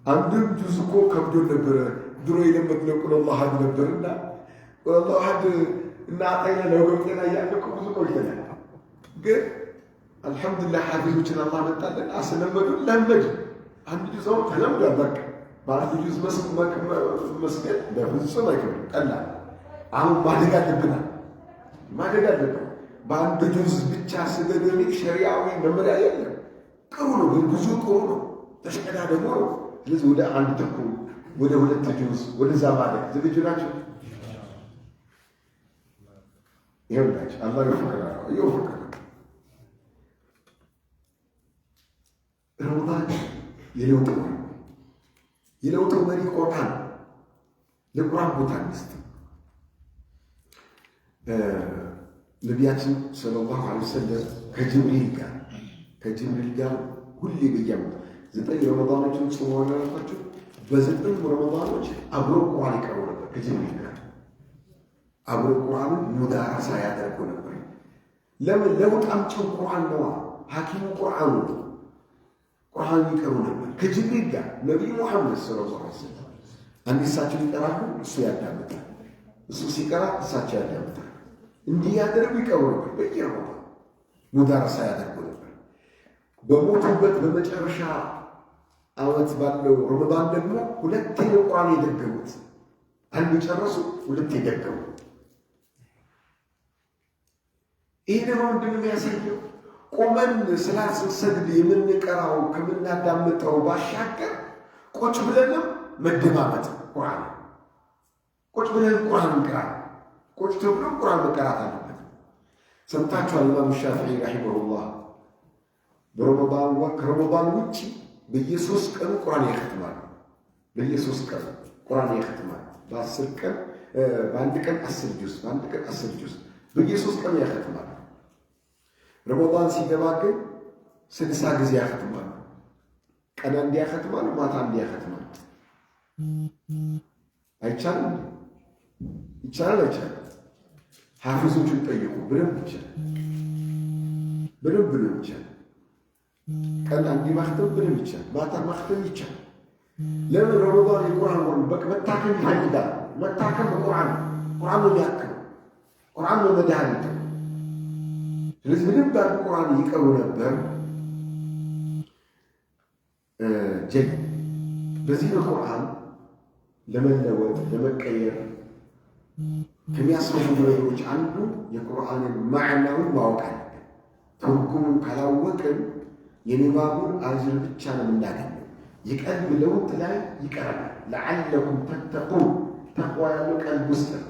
S1: አንድም ጁዝ እኮ ከብዶን ነበረ። ድሮ የለመድነው ቁል አላሁ አሐድ ነበርና ቁል አላሁ አሐድ እና አጣይና ለወገጤና እያለ እኮ ብዙ ቆይተናል። ግን አልሐምዱሊላህ ሐፊዞችን አላህ መጣለን፣ አስለመዱን፣ ለመድ አንድ ጁዝ አሁን ተለምዷል። በቃ በአንድ ጁዝ መስገድ በፍጹም አይከብድም፣ ቀላል። አሁን ማደግ አለብን። በአንድ ጁዝ ብቻ ስገድ የሚል ሸሪዓዊ መመሪያ የለም። ጥሩ ነው፣ ብዙ ጥሩ ነው፣ ተሽቀዳደሙ ነው። ስለዚህ ወደ አንድ ተኩል ወደ ሁለት ጁዝ ወደዛ ማለት ዝግጁ ናቸው? ይኸውላችሁ አላህ ይወፍቀናል። ረመዳን የለውጡ መሪ ቁርአን። ለቁርአን ቦታ እንስጥ። ነቢያችን ሰለላሁ ዐለይሂ ወሰለም ከጅብሪል ጋር ሁሌ በየዓመቱ 9 ረመዳኖችን ጾመዋል ያልኳቸው። በ9 ረመዳኖች አብሮ ቁርአን ይቀሩ ነበር። ከጅብሪል ጋር አብሮ ቁርአንን ሙዳረሳ ያደርጉ ነበር። ለምን? ለውጥ አምጪው ቁርአን ነዋ። ሐኪሙ ቁርአኑ ነው። ቁርአን ይቀሩ ነበር ከጅብሪል ጋር። ነቢዩ ሙሐመድ ሰለላሁ ዐለይሂ ወሰለም አንድ እሳቸው ይቀራሉ፣ እሱ ያዳምጣል። እሱ ሲቀራ እሳቸው ያዳምጣል። እንዲህ ያደርጉ ይቀሩ ነበር። በየረመዳኑ ሙዳረሳ ያደርጉ ነበር። በሞቱበት በመጨረሻ ዓመት ባለው ረመዳን ደግሞ ሁለቴ ቁርአን የደገሙት። አንድ ጨረሱ፣ ሁለቴ ደገሙ። ይህ ደግሞ ምንድን ነው የሚያሳየው? ቆመን ሰላት ስንሰግድ የምንቀራው ከምናዳምጠው ባሻገር ቁጭ ብለንም መደማመጥ ቁርአን ቁጭ ብለን ቁርአን እንቀራ። ቁጭ ተብሎ ቁርአን መቀራት አለበት። ሰምታችኋል። ኢማም ሻፊዒ ረሒመሁላህ ከረመዳን ውጭ በየ3 ቀኑ ቁርአን ያختማሉ። በየ3 ቀኑ ቁርአን ያختማሉ። በ10 ቀን በአንድ ቀን 10 ጁዝ፣ በአንድ ቀን 10 ጁዝ በየ3 ቀኑ ያختማሉ። ረመዳን ሲገባ ግን 60 ጊዜ ያختማሉ። ቀን አንድ ያختማሉ፣ ማታ አንድ ያختማሉ። አይቻልም? ይቻላል። አይቻልም? ሐፊዞቹን ጠይቁ። በደንብ ይቻላል። ቀን አንድ ማختም በደንብ ይቻላል። ማታ ማختም ይቻላል። ለምን? ረመዳን የቁርአን ወር መታከም ይፈልጋል። መታከም በቁርአን ቁርአን ነው ያከው ቁርአን ነው መድኃኒት። ስለዚህ ምንም ጋር ቁርአን ይቀሩ ነበር። ጀል በዚህ ቁርአን ለመለወጥ ለመቀየር ከሚያስፈልጉ ነገሮች አንዱ የቁርአንን ማዕናውን ማወቅ አለብን። ትርጉሙን ካላወቅን የንባቡን አጅር ብቻ ነው የምናገኘው። የቀልብ ለውጥ ላይ ይቀርባል። ለዓለኩም ተተቁን ተቅዋ ያለው ቀልብ ውስጥ ነው።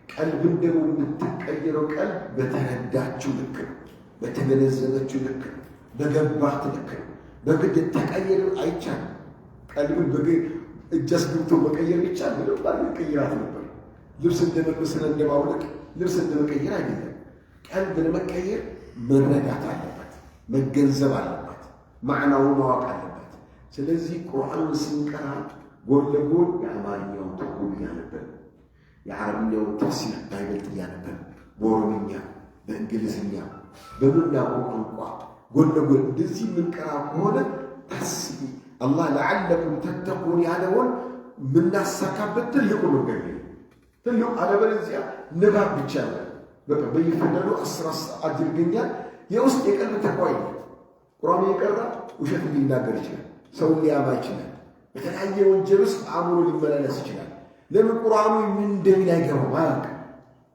S1: ቀልብን ደግሞ የምትቀየረው ቀልብ በተረዳችው ልክ ነው፣ በተገነዘበችው ልክ ነው፣ በገባት ልክ ነው። በግድ ተቀየር አይቻልም። ቀልብን እጅ አስገብቶ መቀየር ይቻል ምንም ባልቀይራት ነበር። ልብስ እንደመልበስና እንደማውለቅ ልብስ እንደመቀየር አይደለም። ቀልብ ለመቀየር መረዳት አለበት፣ መገንዘብ አለበት፣ ማዕናውን ማወቅ አለበት። ስለዚህ ቁርአንን ስንቀራ ጎን ለጎን የአማርኛውን ትርጉም እያነበብን የዓረብኛውን ተፍሲር ባይበልጥ እያነበብን በኦሮምኛ በእንግሊዝኛ በምናውቀው ቋንቋ ጎን ለጎን እንደዚህ የምንቀራ ከሆነ ታስቢ አላህ ለዓለኩም ተተቁን ያለውን የምናሳካበት ትልቁ ነገር ነው። ትልቁ አለበለዚያ ንባብ ብቻ ነው። በቃ በየፈደሉ 10 አጅር ይገኛል። የውስጥ የቀልብ ተቅዋ የለም። ቁርአን የቀራ ውሸት ሊናገር ይችላል፣ ሰው ሊያማ ይችላል፣ በተለያየ ወንጀል ውስጥ አእምሮ ሊመላለስ ይችላል። ለምን ቁርአኑ ምን እንደሚል አይገባም፣ አያውቅም።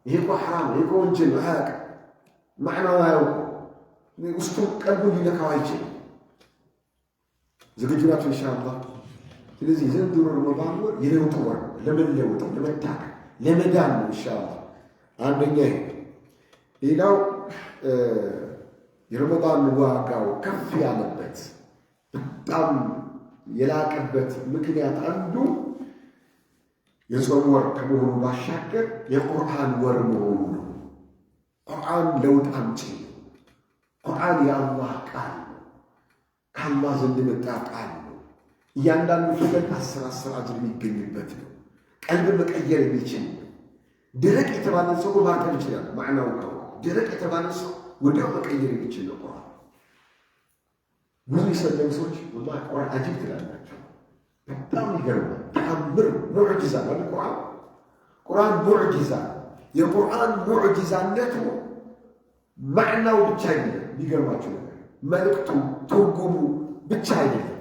S1: ይሄ እኮ ሐራም ይሄ እኮ ወንጀል ነው፣ አያውቅም። ማዕናውን አያውቅም። ውስጡ ቀልቡን ሊነካው አይችልም። ዝግጁ ናቸው ኢንሻአላህ። ስለዚህ ዘንድሮ ረመዳን ወር የለውጥ ወር፣ ለመለወጥ ለመታከም ለመዳን ነው ኢንሻአላህ። አንደኛ ሌላው የረመዳን ዋጋው ከፍ ያለበት በጣም የላቀበት ምክንያት አንዱ የጾም ወር ከመሆኑ ባሻገር የቁርአን ወር መሆኑ ነው። ቁርአን ለውጥ አምጪ ነው። ቁርአን የአላህ ቃል ነው። ከአላህ ዘንድ የመጣ ቃል ነው። እያንዳንዱ ፊደል 10 አጅር የሚገኝበት ነው። ቀልብ መቀየር የሚችል ነው። ደረቅ የተባለ ሰው ማርከም ይችላል። ማዕናው ነው። ደረቅ የተባለ ሰው ወዲያው መቀየር የሚችል ነው ቁርአን። ብዙ የሰለሙ ሰዎች ወላሂ ቁርአን አጂብ ትላላቸው። በጣም ይገርማል። ተአምር ሙዕጂዛ ነው ቁርአን። ቁርአን ሙዕጂዛ። የቁርአን ሙዕጂዛነቱ ማዕናው ብቻ አይደለም። የሚገርማችሁ ነገር መልእክቱ ትርጉሙ ብቻ አይደለም።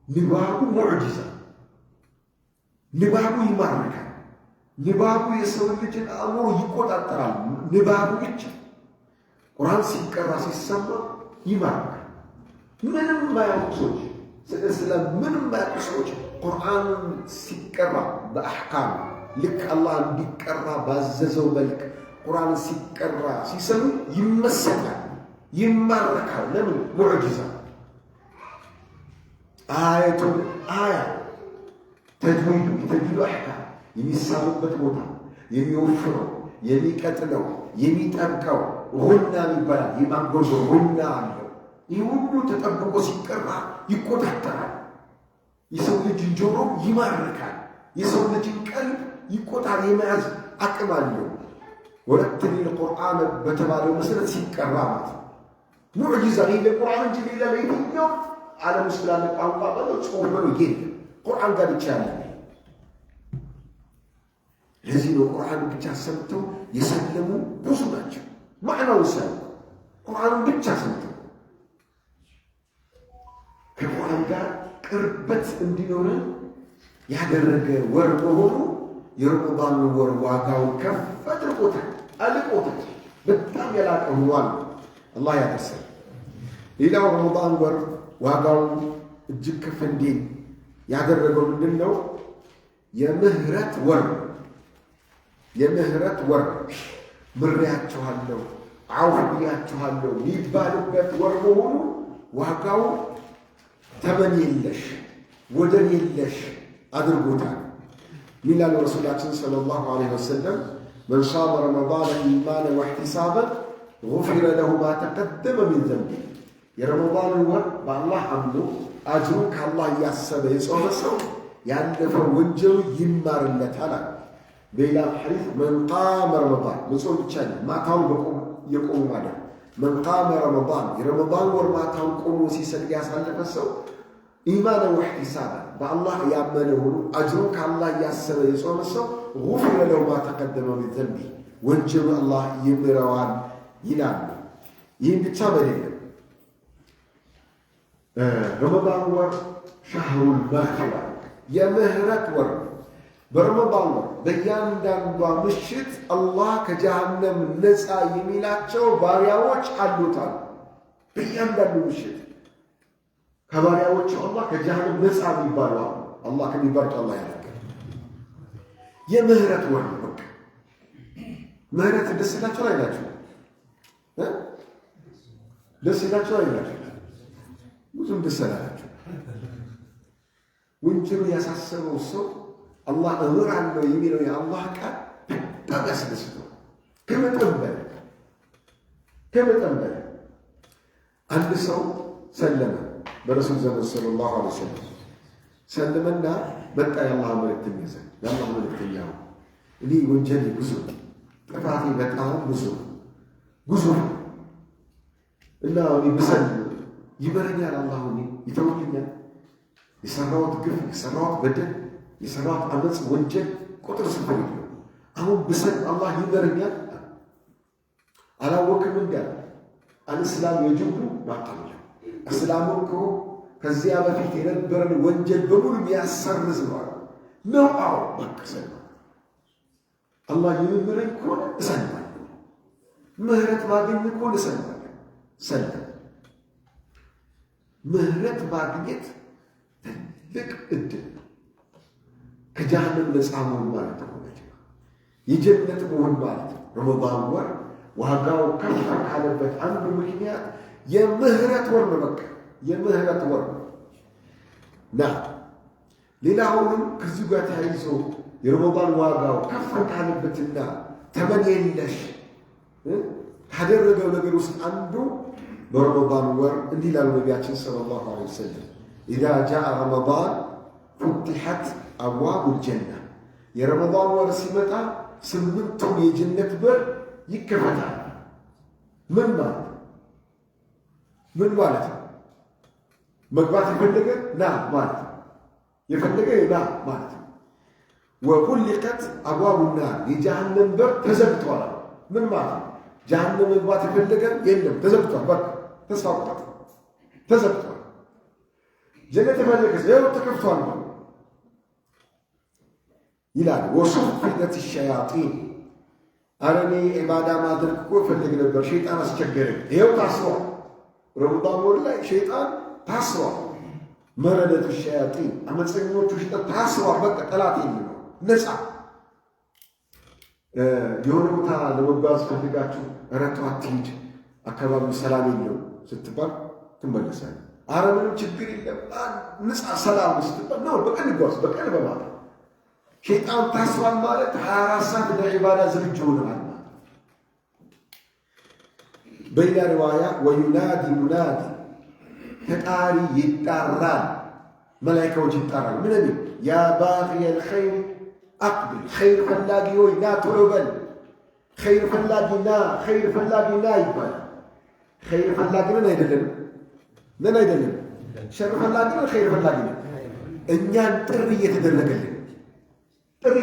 S1: ንባቡ ሙዕጂዛ፣ ንባቡ ይማርካል። ንባቡ የሰው ልጅን አእምሮ ይቆጣጠራል። ንባቡ ብቻ ቁርአን ሲቀራ ሲሰማ ይማርካል። ምንም ማያውቁ ሰዎች ስለ ምንም ማያውቁ ሰዎች ቁርአንን ሲቀራ በአሕካም ልክ አላህ እንዲቀራ ባዘዘው መልክ ቁርአን ሲቀራ ሲሰሙ ይመሰጣል፣ ይማረካል። ለምን? ሙዕጂዛ አያቱን አያ ተጅዊዱ አሕካም የሚሳቡበት ቦታ የሚወፍረው የሚቀጥለው የሚጠብቀው ሁና ይባላል። የማንጎዞ ሁና አለው። ይህ ሁሉ ተጠብቆ ሲቀራ ይቆጣጠራል። የሰው ልጅ ጆሮ ይማርካል። የሰው ልጅን ቀልብ ይቆጣል። የመያዝ አቅም አለው። ወረትል ቁርአን በተባለው መሰረት ሲቀራ ማለት ነው። ሙዕጂዛ ይሄ ለቁርአን እንጂ ሌላ ለየትኛው ዓለም ውስጥ ላለ ቋንቋ ጽሑፍ ነው የለም። ቁርአን ጋር ብቻ ያለ። ለዚህ ነው ቁርአን ብቻ ሰምተው የሰለሙ ብዙ ናቸው። ማዕናው ሰው ቁርአንን ብቻ ሰምተው ከቁርአን ጋር ቅርበት እንዲኖረን ያደረገ ወር መሆኑ የረመዳን ወር ዋጋውን ከፍ አድርጎታል፣ አልቆታል። በጣም የላቀ ሆኗል። አላህ ያደርሰን። ሌላው ረመዳን ወር ዋጋውን እጅግ ከፍ እንዲል ያደረገው ምንድን ነው? የምህረት ወር። የምህረት ወር ምሬያችኋለሁ፣ አውፍ ብያችኋለሁ የሚባልበት ወር መሆኑ ዋጋው ተመን የለሽ ወደር የለሽ አድርጎታል። ሚላል ረሱላችን ሰለላሁ ዐለይሂ ወሰለም መን ሷመ ረመዳነ ኢማናን ወሕቲሳበን ጉፊረ ለሁ ማ ተቀደመ ሚን ዘንቢ። የረመዳንን ወር በአላህ አምኖ አጅሩ ከአላህ እያሰበ የጾመ ሰው ያለፈው ወንጀሉ ይማርለታል። በሌላ ሐዲስ መን ቃመ ረመዳን መጾም ብቻ ነው፣ ማታውን የቆሙ ማለት መን ቃመ ረመዳን የረመዳን ወር ማታውን ቆሞ ሲሰግድ ያሳለፈ ሰው ኢማናን ወሕቲሳበን بالله يأمنه أجرك الله يسر يصوم الصوم غفر له ما تقدم من ذنبه وانجر الله يمروان ينام ينبتشابه رمضان ور شهر المغفرة يا مهرة ور برمضان ور بيان دان ومشت الله كجهنم نزع يميلاتشو بارياوش علوتان بيان دان ومشت كبارياوش الله كجهنم نزع يباروا الله كم يبارك الله يلك يا مهرة ور بك مهرة دسنا شو رايلاتشو ها دسنا شو رايلاتشو ብዙም ደሰላችሁ ወንጀሉ ያሳሰበው ሰው አላህ እምራለሁ የሚለው የአላህ ቃል በጣም ያስደስተው ከመጠን በላይ አንድ ሰው ሰለመ በረሱል ዘመን ሰለላሁ ዐለይሂ ወሰለም ሰለመና በቃ የአላህ መልእክተኛ ይዘ የአላህ መልእክተኛው እኔ ወንጀሌ ብዙ ጥፋቴ በጣም ብዙ እና እኔ ብሰል ይበረኛል አላህ ይተውልኛል የሰራሁት ግፍ የሰራሁት በደል የሰራሁት አመጽ ወንጀል ቁጥር ስፍር ነው አሁን ብሰል አላህ ይበረኛል አላወቅም እንዳል አልእስላም የጅቡ ማጣለ እስላም እኮ ከዚያ በፊት የነበረን ወንጀል በሙሉ የሚያሰርዝ ነው አዎ ማከሰል አላህ ይምረኝ ከሆነ እሰልማለሁ ምህረት ማግኘት ከሆነ እሰልማለሁ ሰልም ምህረት ማግኘት ትልቅ እድል ከጀሃነም ነፃ መሆን ማለት ነው የጀነት መሆን ማለት ነው ረመዳን ወር ዋጋው ከፍ ካለበት አንዱ ምክንያት የምህረት ወር ነው በቃ የምህረት ወር ና ሌላውንም ከዚህ ጋር ተያይዞ የረመዳን ዋጋው ከፍ ካለበትና ተመን የለሽ ካደረገው ነገር ውስጥ አንዱ برمضان ور اللي لا نبياتين صلى الله عليه وسلم إذا جاء رمضان فتحت أبواب الجنة يا رمضان ور سمتا سمنتم يا جنة بر يكفتها من مالت مقبات يفلقه نعم مالت يفلقه نعم مالت وغلقت أبواب النار لجهنم بر تزبطوا من مالت جهنم مقبات يفلقه يلم تزبطوا بر تساقط تزبط جنة مالك زي وتكفون يلان وصفدت الشياطين أرني عبادة ما أدركه فلقنا نبر شيطان أسجرك يو تاسوا رمضان ولا شيطان تاسوا مردت الشياطين أما تسمعوا شيطان تاسوا بقى 30 نسعى يوم تعالى لما باز فلقاتو رتوات تيج أكبر مسلام اليوم ስትባል ትመለሳለህ አረምንም ችግር የለም ንጻ ሰላም ስትባል ነው በቀን ይጓዝ በቀን በማለት ሸይጣን ታስሯል ማለት 24 ሰዓት ለዒባዳ ዝግጁ ሆኗል በሌላ ሪዋያ ወዩናዲ ሙናዲ ተጣሪ ይጣራል መላእክቶች ይጣራሉ ምን ነው ያ ባጊ الخير اقبل خير ፈላጊ ወይ ና ቶሎ በል خير ፈላጊ ና ይባል خير فلاقين አይደለም ምን አይደለም ሸር ፈላጊን خير ፈላጊን እኛን ጥሪ እየተደረገልን ጥሪ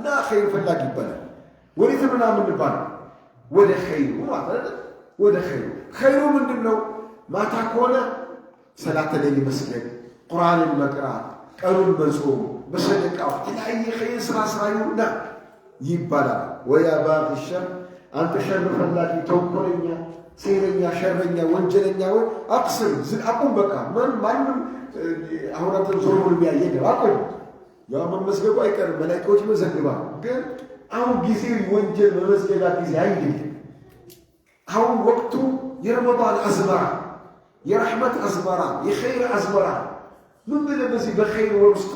S1: ና خير ፈላጊ ይባላል ወዴት ምናምን ይባላል ወደ خير ማለት ወደ خير ምንድነው ማታ ከሆነ ሰላተ ለይል መስገድ ቁርአንን መቅራት ቀኑን መጾም በሰደቃው የተለያየ خير ስራ ይሁንና ይባላል ወያ ባቂ ሸር አንተ ሸር ፈላጊ ተንኮለኛ ሴረኛ ሸረኛ ወንጀለኛ ወይ አቅስር ዝቃቁም በቃ ማንም አሁን አንተ ዞር ብሎ የሚያየው አቆም ያው መመስገቡ አይቀር መላእክቶች መዘግባሉ ግን አሁን ጊዜ ወንጀል መመስገባ ጊዜ አይደለም አሁን ወቅቱ የረመዳን አዝመራ የረህመት አዝመራ የኸይር አዝመራ ምን በዚህ በኸይር ውስጥ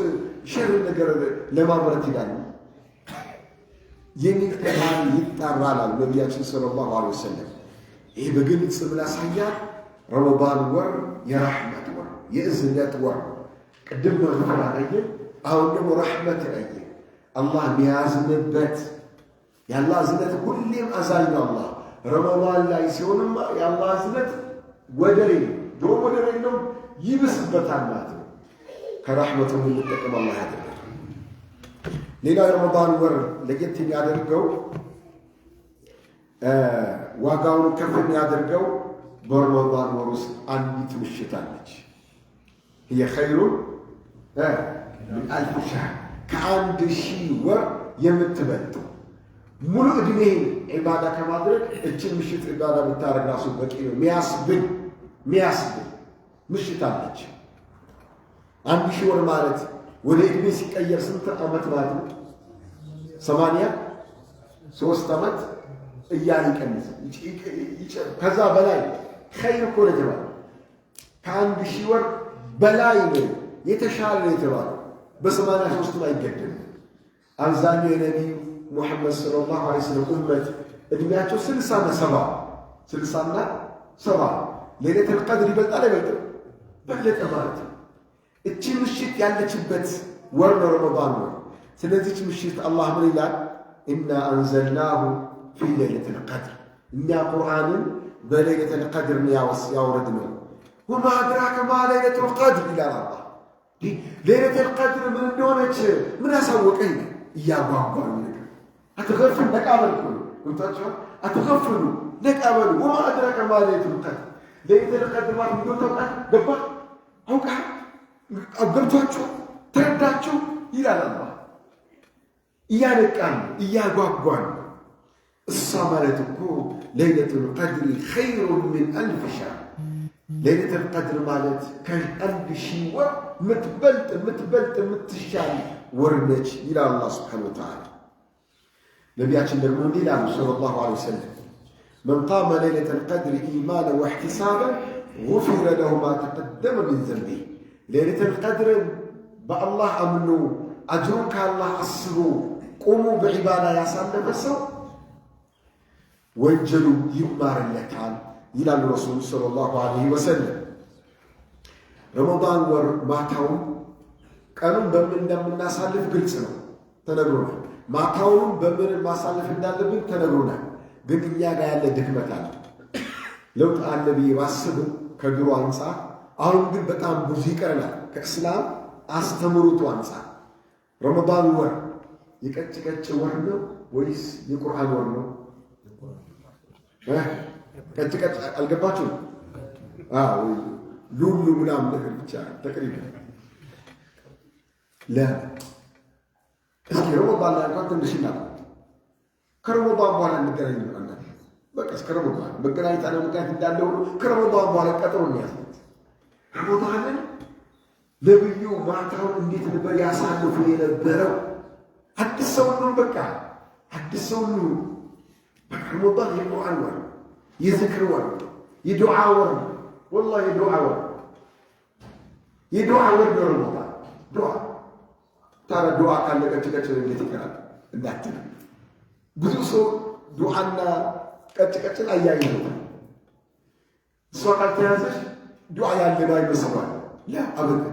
S1: ሸር ነገር ለማምረት ይላል የሚል ተማሪ ይጣራል ነብያችን ሰለላሁ ዐለይሂ ወሰለም ይሄ በግልጽ ብላሳያል ረመዳን ወር የረህመት ወር የእዝነት ወር ቅድም ነው ተናገየ አሁን ደግሞ ረህመት አየ አላህ የሚያዝንበት ያላህ እዝነት ሁሌም አዛኝ ነው አላህ ረመዳን ላይ ሲሆንማ ያላህ እዝነት ወደሬ ነው ይብስበታል ማለት ነው ከራህመቱ እንጠቀም አላህ ያደርጋል። ሌላው የረመዳን ወር ለየት የሚያደርገው ዋጋውን ከፍ የሚያደርገው በረመዳን ወር ውስጥ አንዲት ምሽት አለች። هي خير من 1000 شهر ከአንድ ሺህ ወር የምትበልጥ ሙሉ እድሜን ዒባዳ ከማድረግ እችን ምሽት ዒባዳ ብታረግ ራሱ በቂ ነው። ሚያስብል ምሽት አለች። አንድ ሺህ ወር ማለት ወደ እድሜ ሲቀየር ስንት ዓመት ማለት ነው? 83 ዓመት እያለ ይቀንስ ከዛ በላይ ኸይር እኮ ነው የተባለው። ከአንድ ሺህ ወር በላይ ነው የተሻለ ነው የተባለው። በ83 ላይ አይገደም። አብዛኛው የነቢዩ ሙሐመድ ሰለላሁ ዐለይሂ ወሰለም ኡመት እድሜያቸው 60 እና 70 ሌሊቱል ቀድር ይበልጣል አይበልጥም? በለጠ ማለት ነው። እቺ ምሽት ያለችበት ወር ነው ረመዳን ነው። ስለዚህ ምሽት አላህ ምን ይላል? ኢና አንዘልናሁ ፊ ሌሊቱል ቀድር፣ እኛ ቁርአንን በሌሊቱል ቀድር ያወረድነው። ወማ አድራከ ማ ሌሊቱል ቀድር ይላል አላህ። ሌሊቱል ቀድር ምን እንደሆነች ምን ያሳወቀኝ? እያጓጓሉ ነገር አትገፍሉ ነቃበሉ ወጣችሁ አትገፍሉ ነቃበሉ። ወማ አድራከ ማ ሌሊቱል ቀድር፣ ሌሊቱል ቀድር ማለት ምን ተውቃል? ገባ አውቃ ገብቷችሁ ተረዳችሁ ይላል አላህ። እያነቃን እያጓጓን እሷ ማለት እኮ ሌሊቱል ቀድር ኸይሩን ሚን 1000 ሸህር። ሌሊቱል ቀድር ማለት ከአንድ ሺህ ወር የምትሻል ወር ነች ይላል አላህ ሱብሓነሁ ወተዓላ። ነቢያችን ደግሞ እንዲህ ይላሉ ሰለላሁ ዐለይሂ ወሰለም መን ቃመ ሌሊቱል ቀድር ኢማናን ወኢሕቲሳበን ጉፊረ ለሁ ማ ተቀደመ ሚን ዘንቢሂ። ሌሊቱል ቀድርን በአላህ አምኖ አጅሩን ከአላህ አስቦ ቆሞ በዒባዳ ያሳለፈ ሰው ወንጀሉ ይማርለታል ይላሉ ረሱሉ ሰለላሁ ዐለይሂ ወሰለም። ረመዳን ወር ማታውን ቀኑን በምን እንደምናሳልፍ ግልጽ ነው፣ ተነግሮናል። ማታውን በምን ማሳለፍ እንዳለብን ተነግሮናል። ግን እኛ ጋር ያለ ድክመት አለ። ለውጥ አለ ብዬ ባስብም ከድሮ አንጻር አሁን ግን በጣም ብዙ ይቀረናል። ከእስላም አስተምሮቱ አንጻር ረመዳን ወር የቀጭ ወር ነው ወይስ የቁርአን ወር ነው? ቀጭ አልገባችሁም? ሉሉ ምናምን ነገር ብቻ ተቅሪበን እስኪ ረመዳን ላይ እንኳን ትንሽ እናት ከረመዳን በኋላ እንገናኝ ይሆናል። በቃ እስከ ረመዳን መገናኘት አለ ምክንያት እንዳለ ሁሉ ከረመዳን በኋላ ቀጥሮ እንያዝለት። ረመዳንን ነብዩ ማታውን እንዴት ነበር ያሳልፉ የነበረው? አዲስ ሰው ነው። በቃ አዲስ ሰው ነው። ረመዳን የቁርአን ወር፣ የዝክር ወር፣ የዱዓ ወር፣ ወላሂ የዱዓ ወር ነው ረመዳን። ዱዓ ታዲያ ዱዓ ካለቀ ጭቅጭቅ እንዴት ይቀራል እንዳትል። ብዙ ሰው ዱዓና ቀጭቀጭን አያይዘውታል። እሷ ካልተያዘች ዱዓ ያለ ይመስላል። ላ አበደ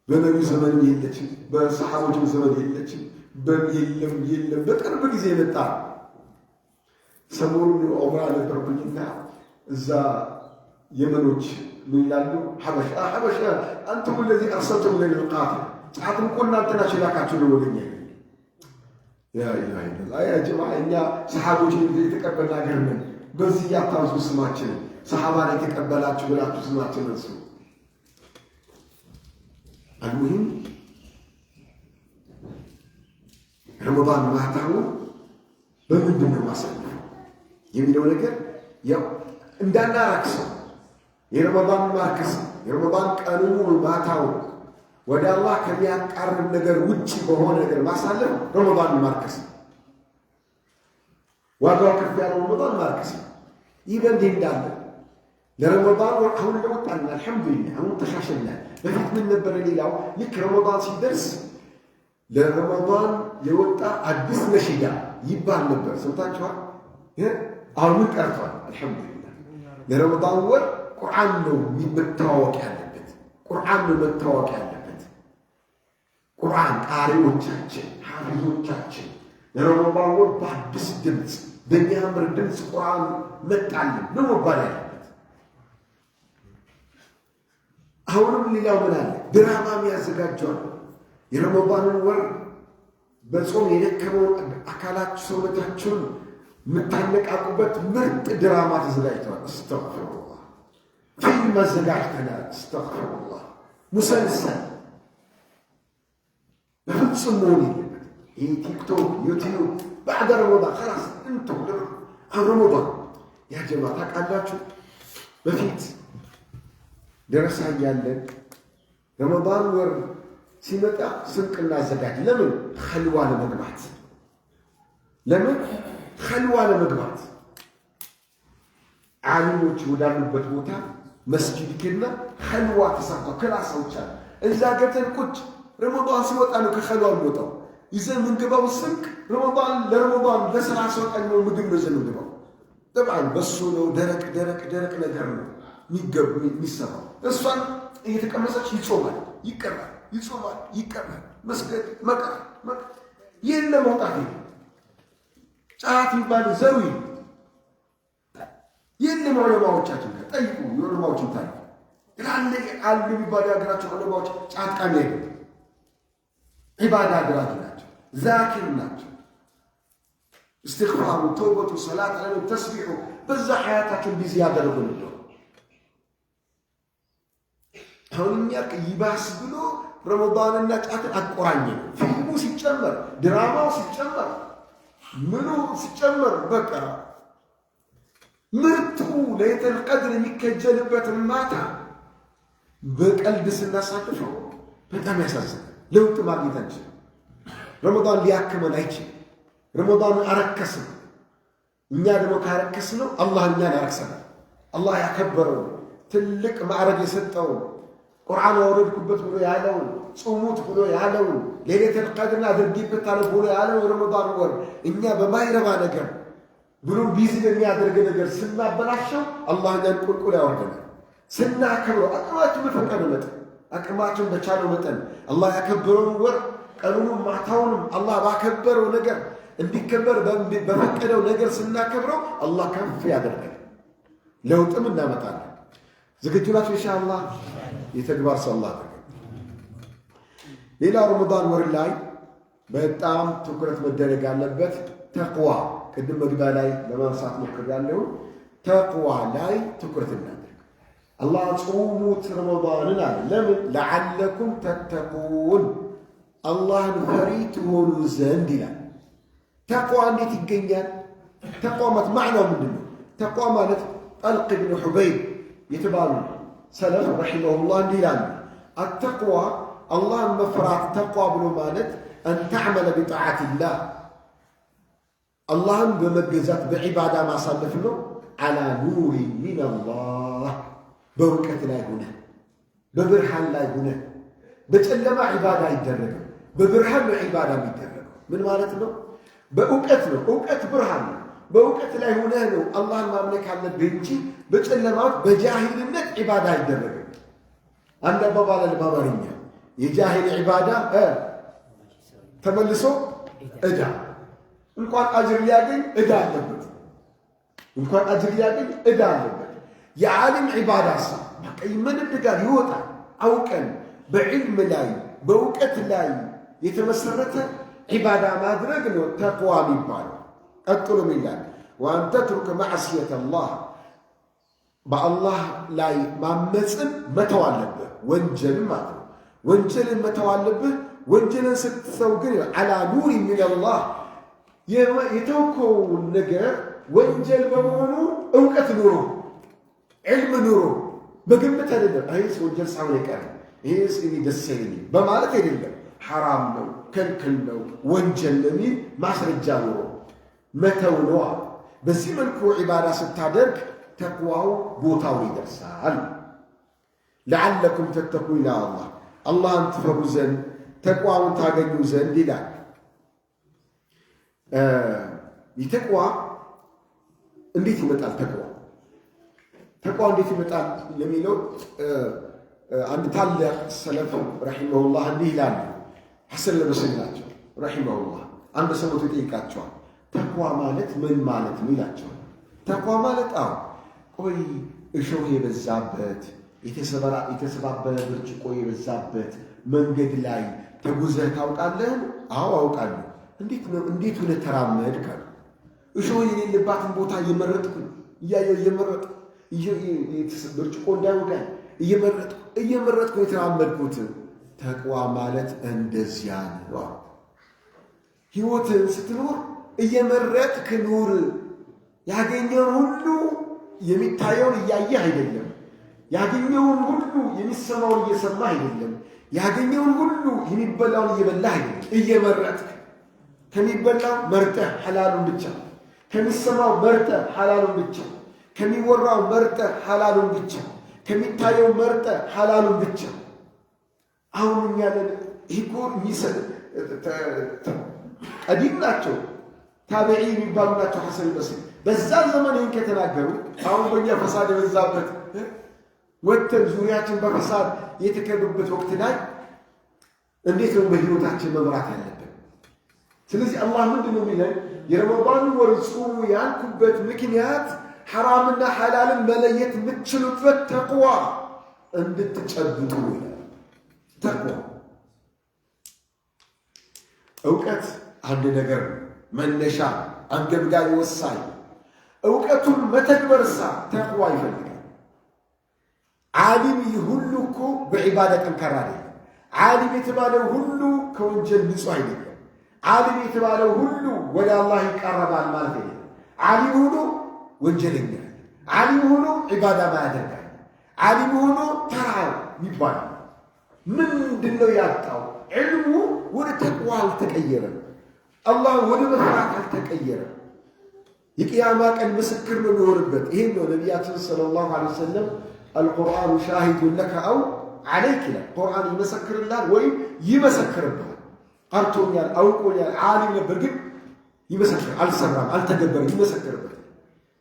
S1: በነቢዩ ዘመን የለችም፣ በሰሓቦችም ዘመን የለችም። የለም በቅርብ ጊዜ የመጣ ሰሞኑን ዑምራ ነበርኩኝና እዛ የመኖች ምን ይላሉ? ሐበሻ አንቱም ለዚህ አርሰልቱም ለልቃት ጫትም እኮ እናንተ ናችሁ ላካችሁ ነው ወደኛ። ያ ኢላሃ ኢላላህ ያ ጀማዓ እኛ ሰሓቦችን የተቀበልን አገር ነን። በዚህ ያታውሱ ስማችን ሰሓባ ላይ የተቀበላችሁ ብላችሁ ስማችን እሱ አልሙሂም ረመዳን ማታው በምንድን ነው ማሳለፍ የሚለው ነገር ያው እንዳናራክሰው የረመዳን ማርከስ የረመዳን ቀኑ ማታው ወደ አላህ ከሚያቃርብ ነገር ውጪ በሆነ ነገር ማሳለፍ ረመዳን ማርከስ ዋጋው ከፍ ያለው ረመዳን ማርከስ። ይህ በእንዲህ እንዳለ ለረመዳን ወር አሁን ለወጣን አልሐምዱሊላህ አሁን ተሻሽለናል። በፊት ምን ነበረ? ሌላው ልክ ረመዳን ሲደርስ ለረመዳን የወጣ አዲስ ነሽዳ ይባል ነበር። ሰምታችኋል? አሁን ምን ቀርቷል? አልሐምዱሊላህ ለረመዳን ወር ቁርአን ነው መታወቅ ያለበት። ቁርአን ነው መታወቅ ያለበት። ቁርአን ቃሪዎቻችን፣ ሐፊዞቻችን ለረመዳን ወር በአዲስ ድምፅ በሚያምር ድምፅ ቁርአን መጣልን ነው መባል ያለበት። አሁንም ሌላው ምን አለ? ድራማም ያዘጋጃሉ። የረመዳንን ወር በጾም የደከመውን አካላችሁ ሰውነታችሁን የምታነቃቁበት ምርጥ ድራማ ተዘጋጅተዋል። አስተግፊሩላህ። ፊልም አዘጋጅተናል። አስተግፊሩላህ። ሙሰልሰል በፍጹም መሆን የለበት። ይህ ቲክቶክ፣ ዩቲዩብ ባዕደ ረመዳን خلاص እንተው። ረመዳን ያ ጀማ ታውቃላችሁ፣ በፊት ደረሳ እያለን ረመዳን ወር ሲመጣ ስንቅ እናዘጋጅ። ለምን? ኸልዋ ለመግባት። ለምን? ኸልዋ ለመግባት። ዓሊሞች ወዳሉበት ቦታ መስጂድ ሄድና ኸልዋ ተሰርተው ክላሶች አሉ። እዛ ገብተን ቁጭ ረመዳን ሲወጣ ነው ከኸልዋ እንወጣው። ይዘን የምንገባው ስንቅ ረመዳን ለረመዳን ለ30 ቀን ነው ምግብ ነው ይዘን የምንገባው። ጠብዓን በሱ ነው ደረቅ ነገር ነው የሚሰራው። እሷን እየተቀመሰች ይጾማል፣ ይቀራል፣ ይጾማል፣ ይቀራል። መስገድ መቀር ይህን ለመውጣት ጫት ይባል ዘዊ ይህን ዑለማዎቻችን ጋር ጠይቁ። የዑለማዎችን ታሪክ ትላልቅ አሉ የሚባሉ የሀገራቸው ዑለማዎች ጫት ቃሚ አይደለም፣ ዒባዳ አድራጊ ናቸው፣ ዛኪር ናቸው። እስትግፋሩ፣ ተውበቱ፣ ሰላት አለ ተስቢሑ በዛ ሐያታቸውን ቢዚ ያደረጉን ነው። አሁን እኛ ይባስ ብሎ ረመዳንና ጫትን አቆራኘ። ፊልሙ ሲጨመር፣ ድራማው ሲጨመር፣ ምኑ ሲጨመር በቃ ምርጡ ለይለቱል ቀድር የሚከጀልበትን ማታ በቀልድ ስናሳልፈው በጣም ያሳዝናል። ለውጥ ማግኘት አንችልም። ረመዳን ሊያክመን አይችልም። ረመዳን አረከስን። እኛ ደግሞ ካረከስነው አላህ እኛን ያረክሰናል። አላህ ያከበረው ትልቅ ማዕረግ የሰጠው ቁርአን አወረድኩበት ብሎ ያለውን ጾሙት ብሎ ያለውን ለይለቱል ቀድር አድርጊበታል ብሎ ያለውን ረመዳን ወር እኛ በማይረባ ነገር ብሎ ቢዚ በሚያደርግ ነገር ስናበላሸው አላህ እኛን ቁልቁል ያወርደናል። ስናከብረው አቅማችን በፈቀደ መጠን አቅማችን በቻለው መጠን አላህ ያከበረውን ወር ቀኑንም ማታውንም አላህ ባከበረው ነገር እንዲከበር በፈቀደው ነገር ስናከብረው አላህ ከፍ ያደርጋል፣ ለውጥም እናመጣለን። ዝግጁ ናችሁ? ኢንሻአላህ የተግባር ሰው አላህ ያደርጋል። ሌላ ረመዳን ወር ላይ በጣም ትኩረት መደረግ ያለበት ተቅዋ። ቅድም መግቢያ ላይ ለማንሳት ሞክሬያለሁ። ተቅዋ ላይ ትኩረት እናድርግ። አላህ ጾሙት ረመዳንን አለ። ለምን? ለዓለኩም ተተቁን አላህን ፈሪ ትሆኑ ዘንድ ይላል። ተቅዋ እንዴት ይገኛል? ተቅዋ ማለት ማዕናው ምንድን ነው? ተቅዋ ማለት ጠልቅ ብን ሑበይብ የተባሉ ሰለፍ ረሒመሁላህ እንዲህ ይላሉ። አተቅዋ አላህን መፍራት። ተቅዋ ብሎ ማለት አን ተዕመለ ቢጣዓቲላህ አላህን በመገዛት በዒባዳ ማሳለፍ ነው። ዓላ ኑሪ ሚነላህ በእውቀት ላይ ሆነ በብርሃን ላይ ሆነ። በጨለማ ዒባዳ አይደረግም፣ በብርሃን ነው ዒባዳ የሚደረገው። ምን ማለት ነው? በእውቀት ነው። እውቀት ብርሃን ነው። በእውቀት ላይ ሆነህ ነው አላህን ማምለክ አለብህ እንጂ በጨለማት በጃሂልነት ዒባዳ አይደረግም። አንድ አባባል አለ በአማርኛ የጃሂል ዒባዳ ተመልሶ ዕዳ። እንኳን አጅር ሊያገኝ ዕዳ አለበት። እንኳን አጅር ሊያገኝ ዕዳ አለበት። የዓለም ዒባዳ በቃ ምንም ጋር ይወጣል። አውቀን በዕልም ላይ በእውቀት ላይ የተመሰረተ ዒባዳ ማድረግ ነው ተቅዋ የሚባለው። ቀጥሎም ይላል ወአን ተትሩከ መዕስየተ አላህ በአላህ ላይ ማመፅን መተው አለብህ። ወንጀልን ማለት ነው። ወንጀልን መተው አለብህ። ወንጀልን ስትተው ግን ዓላ ኑሪ ሚነላህ የተውከውን ነገር ወንጀል በመሆኑ እውቀት ኑሮ ዕልም ኑሮ በግምት አይደለም። ይህስ ወንጀል ሳይሆን አይቀርም፣ ይህስ እኔ ደስ አይለኝም በማለት አይደለም። ሐራም ነው ክልክል ነው ወንጀል የሚል ማስረጃ ኑሮ መተው ነዋ። በዚህ መልኩ ዒባዳ ስታደርግ ተቅዋው ቦታው ይደርሳል። ለዓለኩም ተተቁ ይላል አላህ። አላህን ትፈሩ ዘንድ ተቅዋውን ታገኙ ዘንድ ይላል። ተቅዋ እንዴት ይመጣል? ተቅዋ እንዴት ይመጣል ለሚለው አንድ ታላቅ ሰለፍ ረሒመሁላህ እንዲህ ይላሉ። ሐሰን ለበሰሪ ናቸው ረሒመሁላህ። አንድ ሰው ይጠይቃቸዋል ተቅዋ ማለት ምን ማለት ነው ይላቸዋል። ተቅዋ ማለት ቆይ እሾህ የበዛበት የተሰባበረ ብርጭቆ የበዛበት መንገድ ላይ ተጉዘህ ታውቃለህ? አዎ አውቃለሁ። እንዴት ሆነ ተራመድክ? እሾህ የሌለባትን ቦታ እየመረጥኩ ብርጭቆ እንዳይወጋኝ እየመረጥኩ የተራመድኩት። ተቅዋ ማለት እንደዚያ ነው። ሕይወትን ስትኖር እየመረጥክ ኑር። ያገኘውን ሁሉ የሚታየውን እያየህ አይደለም። ያገኘውን ሁሉ የሚሰማውን እየሰማህ አይደለም። ያገኘውን ሁሉ የሚበላውን እየበላህ አይደለም። እየመረጥክ ከሚበላው መርጠህ ሐላሉን ብቻ፣ ከሚሰማው መርጠህ ሐላሉን ብቻ፣ ከሚወራው መርጠህ ሐላሉን ብቻ፣ ከሚታየው መርጠህ ሐላሉን ብቻ። አሁን እኛ ሂኮር ቀዲም ናቸው፣ ታቢዒ የሚባሉ ናቸው። ሐሰን በስሪ በዛ ዘመን ይህን ከተናገሩ አሁን በእኛ ፈሳድ የበዛበት ወጥተን ዙሪያችን በፈሳድ የተከበበት ወቅት ላይ እንዴት ነው በሕይወታችን መምራት ያለብን? ስለዚህ አላህ ምንድን ነው የሚለን? የረመዳን ወር ጾሙ ያልኩበት ምክንያት ሐራምና ሐላልን መለየት የምትችሉበት ተቅዋ እንድትጨብጡ ይላል። ተቅዋ እውቀት አንድ ነገር መነሻ አንገብጋቢ ወሳኝ፣ እውቀቱን መተግበርሳ ተቅዋ ይፈልጋል። ዓሊም ሁሉ እኮ በዒባዳ ጠንካራ አይደለም። ዓሊም የተባለው ሁሉ ከወንጀል ንጹሕ አይደለም። ዓሊም የተባለው ሁሉ ወደ አላህ ይቃረባል ማለት አይደለም። ዓሊም ሆኖ ወንጀለኛ፣ ዓሊም ሆኖ ዒባዳ ማያደርጋል፣ ዓሊም ሆኖ ተራ ይባላል። ምንድን ነው ያጣው? ዕልሙ ወደ ተቅዋ አልተቀየረም። አላህ ወደ መፍራት አልተቀየረም። የቅያማ ቀን ምስክር ነው የሚሆንበት። ይሄን ነው ነቢያችን ሰለላሁ ዐለይሂ ወሰለም አልቁርአኑ ሻሂዱን ለከ አው ዐለይክ ይላል። ቁርአን ይመሰክርልሃል ወይም ይመሰክርብሃል። ቀርቶኛል፣ አውቆኛል፣ ዓሊም ነበር ግን ይመሰክር፣ አልሰራም፣ አልተገበረም፣ ይመሰክርበት።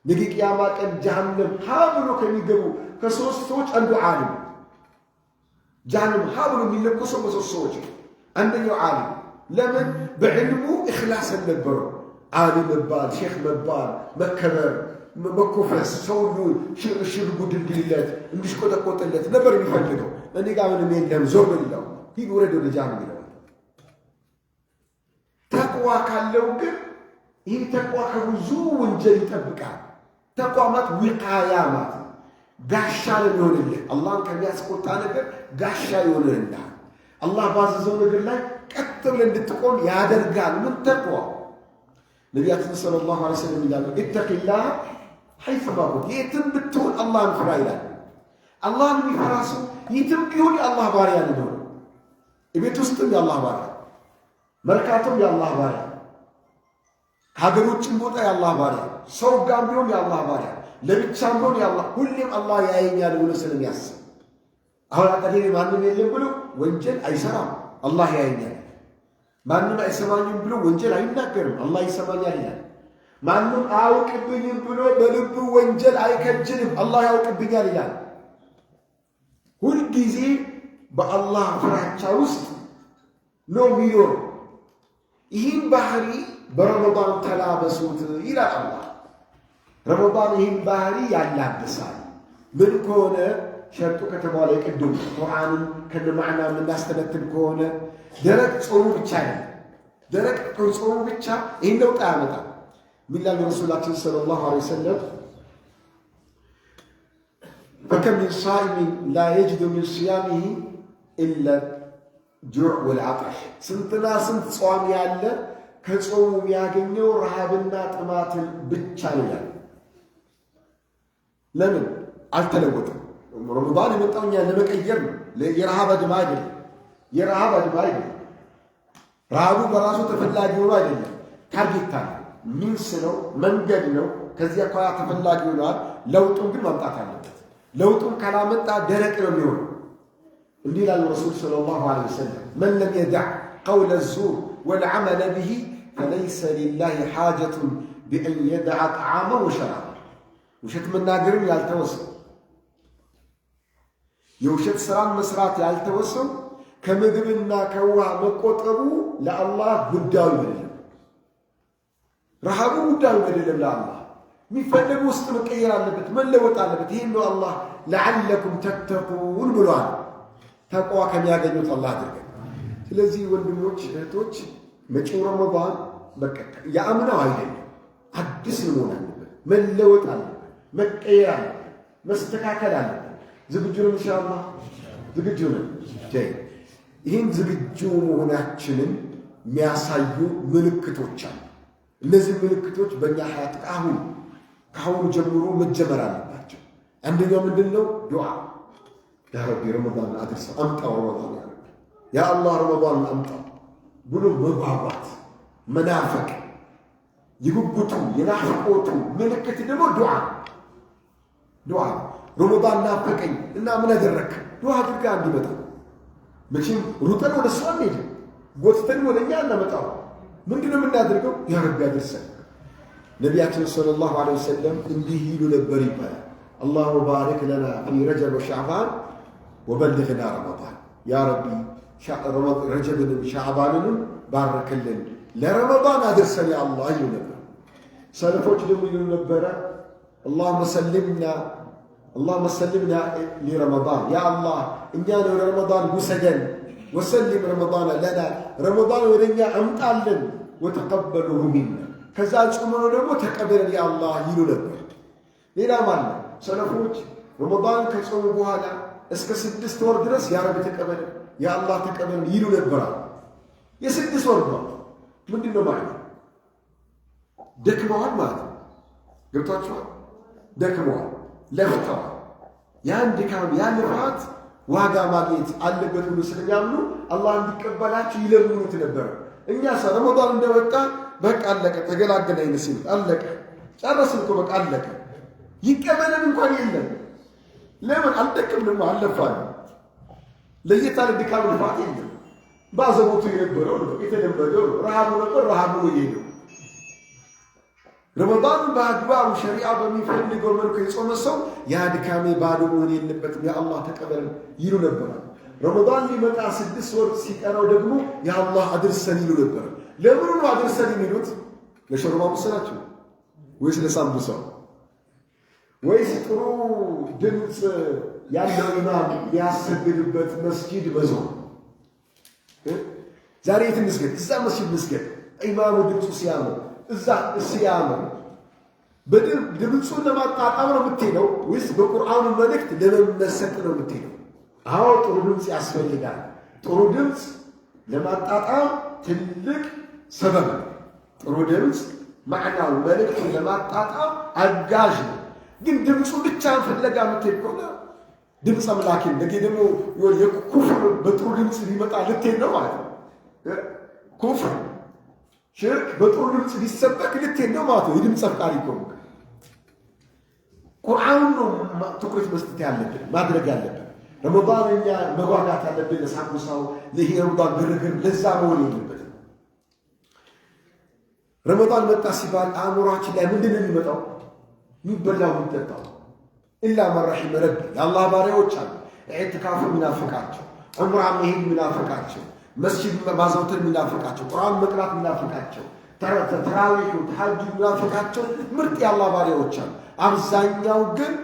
S1: ነገ ቅያማ ቀን ጀሃነም ሀ ብሎ ከሚገቡ ከሶስት ሰዎች አንዱ ዓሊም። ጀሃነም ሀ ብሎ የሚለኮሰው በሶስት ሰዎች፣ አንደኛው ዓሊም። ለምን? በዕልሙ እኽላስ ነበረው። ዓሊም መባል፣ ሼክ መባል፣ መከበር፣ መኮፈስ፣ ሰው ሁሉ ሽርጉ ድልድልለት እንዲሽቆጠቆጥለት ነበር የሚፈልገው። እኔ ጋር ምንም የለም ዞር በሌላው ሂድ ውረድ ወደ ጀሃነም ይለዋል። ተቅዋ ካለው ግን ይህ ተቅዋ ከብዙ ወንጀል ይጠብቃል። ተቅዋ ማለት ዊቃያ ማለት ጋሻ ነው የሚሆንልህ። አላህን ከሚያስቆጣ ነገር ጋሻ ይሆንልህ። አላህ ባዘዘው ነገር ላይ ቀጥ ብለህ እንድትቆም ያደርጋል። ምን ተቅዋ? ነቢያችን ሰለላሁ ዐለይሂ ወሰለም ይላሉ ኢተቂላህ ሐይሱማ ኩንት፣ የትም ብትሆን አላህን ፍራ ይላል። አላህን የሚፈራ ሰው የትም ቢሆን የአላህ ባሪያ ነው። ቤት ውስጥም የአላህ ባሪያ፣ መርካቶም የአላህ ባሪያ፣ ሀገር ውጭም ቦታ የአላህ ባሪያ፣ ሰው ጋር ቢሆን የአላህ ባሪያ፣ ለብቻም ቢሆን የአላህ፣ ሁሌም አላህ ያየኛል ብሎ ስለሚያስብ አሁን አጠገቤ ማንም የለም ብሎ ወንጀል አይሰራም። አላህ ያየኛል። ማንም አይሰማኝም ብሎ ወንጀል አይናገርም። አላህ ይሰማኛል ይላል። ማንም አያውቅብኝም ብሎ በልቡ ወንጀል አይከጅልም። አላህ ያውቅብኛል ይላል። ሁልጊዜ በአላህ ፍራቻ ውስጥ ነው የሚኖር። ይህን ባህሪ በረመዳን ተላበሱት ይላል አላህ። ረመዳን ይህን ባህሪ ያላብሳል። ምን ከሆነ ሸርጡ ከተባለ ቅድም ቁርአንን ከነማዕና የምናስተነትን ከሆነ ደረቅ ጾሙ ብቻ አይደለም። ደረቅ ጾሙ ብቻ ይህን ለውጥ አያመጣም። ሚላል ረሱላችን ሰለላሁ ዐለይሂ ወሰለም ፈከም ሚን ሳኢሚን ላ የጅዱ ሚን ሲያሚሂ ኢላ ጁዕ ወልዓጠሽ። ስንትና ስንት ጿሚ ያለ ከጾሙ የሚያገኘው ረሃብና ጥማትን ብቻ ይላል። ለምን አልተለወጠም? ረመዳን የመጣው እኛ ለመቀየር ነው። የረሃብ አድማ አይደለም። የረሃብ አድማ አይደለም። ረሃቡ በራሱ ተፈላጊ ሆኖ አይደለም። ታርጌት አለ፣ ሚንስ ነው፣ መንገድ ነው። ከዚያ አኳያ ተፈላጊ ሆኗል። ለውጡን ግን ማምጣት አለበት። ለውጡን ካላመጣ ደረቅ ነው የሚሆነው። እንዲህ ይላል ረሱል ሰለላሁ ዐለይሂ ወሰለም መን ለም የደዕ ቀውለ ዙር ወልዓመለ ብሂ ፈለይሰ ሊላሂ ሓጀቱን ቢአን የደዓ ጣዓመ ወሸራበ። ውሸት መናገርን ያልተወሰው፣ የውሸት ሥራን መስራት ያልተወሰው፣ ከምግብና ከውሃ መቆጠቡ ለአላህ ጉዳዩ አይደለም። ረሃቡ ጉዳዩ አይደለም ለአላህ። የሚፈልግ ውስጥ መቀየር አለበት፣ መለወጥ አለበት። ይሄን ነው አላህ ለዓለኩም ተተቁን ብሏል። ተቅዋ ከሚያገኙት አላህ አድርገን። ስለዚህ ወንድሞች እህቶች፣ መጪው ረመዳን በቃ የአምናው አይደለም፣ አዲስ መሆን አለበት፣ መለወጥ አለበት፣ መቀየር አለበት፣ መስተካከል አለበት። ዝግጁ ነው? ኢንሻአላህ ዝግጁ ነው። ይህን ዝግጁ መሆናችንን የሚያሳዩ ምልክቶች አሉ። እነዚህ ምልክቶች በእኛ ሀያት ከአሁኑ ጀምሮ መጀመር አለባቸው። አንደኛው ምንድን ነው? ዱዓ። ያ ረቢ ረመዳን አድርሰው፣ አምጣው ረመዳን፣ ያ አላህ ረመዳን አምጣው ብሎ መጓጓት፣ መናፈቅ። የጉጉቱ የናፍቆቱ ምልክት ደግሞ ዱዓ። ረመዳን ናፈቀኝ እና ምን አደረክ? ዱዓ አድርጋ እንዲመጣ። መቼም ሩጠን ወደ እሷ አንሄድም፣ ጎትተን ወደ እኛ እናመጣው። ምንድነው የምናደርገው? ያ ረቢ አድርሰን። ነቢያችን ሰለላሁ ዐለይሂ ወሰለም እንዲህ ይሉ ነበር ይባላል፣ አላሁመ ባሪክ ለና ፊ ረጀብ ወሸዕባን ወበልግና ረመዳን። ያ ረቢ ረጀብንም ሻዕባንንም ባረክልን፣ ለረመዳን አድርሰን ያ አላህ ይሉ ነበር። ሰለፎች ደግሞ ይሉ ነበረ اللهم سلمنا لرمضان يا الله إننا رمضان وسجن وسلم رمضان لنا رمضان ولنا أمطالن وتقبله منا كذا ጾመው ደግሞ ተቀበለን يا الله ይሉ ነበር። ሌላ ማለት ሰለፎች ረመዳን ከጾሙ በኋላ እስከ 6 ወር ድረስ ያ ረቢ ተቀበለን ያ አላህ ተቀበለን ይሉ ነበር። የ6 ወር ነው ምንድነው ማለት? ደክመዋል ማለት ነው። ገብቷችኋል? ደክመዋል፣ ለፍተዋል። ያን ድካም ያን ልፋት ዋጋ ማግኘት አለበት ብሎ ስለሚያምኑ አላህ እንዲቀበላቸው ይለምኑት ነበር። እኛ ረመዳን እንደወጣ በቃ አለቀ ተገላገለን ሲል አለቀ ጨረስን እኮ በቃ አለቀ ይቀበለን እንኳን የለም። ለምን አልደክምንም? አለፋን ለየት ያለ ድካም ልፋት የለም። ባዘቦቱ የነበረው የተለመደው ረሃቡ ነበር፣ ረሃቡ ይሄደው። ረመዳን በአግባቡ ሸሪዓ በሚፈልገው መልኩ የጾመ ሰው ያ ድካሜ ባዶ መሆን የለበትም ያ አላህ ተቀበለን ይሉ ነበር። ረመዳን ሊመጣ 6 ወር ሲቀረው ደግሞ ያ አላህ አድርሰን ይሉ ነበር። ለምን ነው አድርሰን የሚሉት? ለሾርባ መሰላችሁ ወይስ ለሳምቡሳው ወይስ ጥሩ ድምፅ ያለው ኢማም ያሰግድበት መስጂድ በዞ? ዛሬ የት እንስገድ? እዛ መስጂድ እንስገድ። ኢማሙ ድምፁ ሲያምር እዛ ሲያምር ድምፁን ለማጣጣም ነው የምትሄደው ወይስ በቁርአኑ መልእክት ለመመሰጥ ነው የምትሄደው? አዎ ጥሩ ድምፅ ያስፈልጋል። ጥሩ ድምፅ ለማጣጣም ትልቅ ሰበብ ነው። ጥሩ ድምፅ ማዕናው መልእክቱን ለማጣጣም አጋዥ ነው። ግን ድምፁ ብቻ ፍለጋ የምትሄድ ከሆነ ድምፅ አምላኪ ነገ ደግሞ የኩፍር በጥሩ ድምፅ ሊመጣ ልትሄድ ነው ማለት ነው። ኩፍር ሽርክ በጥሩ ድምፅ ሊሰበክ ልትሄድ ነው ማለት ነው። የድምፅ አፍቃሪ ከሆንክ ቁርአኑን ነው ትኩረት መስጠት ያለብን ማድረግ ያለብን። ረመዳን እኛ መጓጓት ያለብን ለሳምቡሳው ለይሄ ረመዳን ግርግር ለዛ መሆን የለበትም። ረመዳን መጣ ሲባል አእምሯችን ላይ ምንድን ነው የሚመጣው? የሚበላው የሚጠጣው። ኢላ መን ረሒመ ረቢ የአላህ ባሪያዎች አሉ ኢዕቲካፉ የሚናፍቃቸው፣ ዑምራ መሄድ የሚናፍቃቸው፣ መስጂድ ማዘውተር የሚናፍቃቸው፣ ቁርአን መቅራት የሚናፍቃቸው፣ ተራዊሑ ተሐጁድ የሚናፍቃቸው ምርጥ የአላህ ባሪያዎች አሉ። አብዛኛው ግን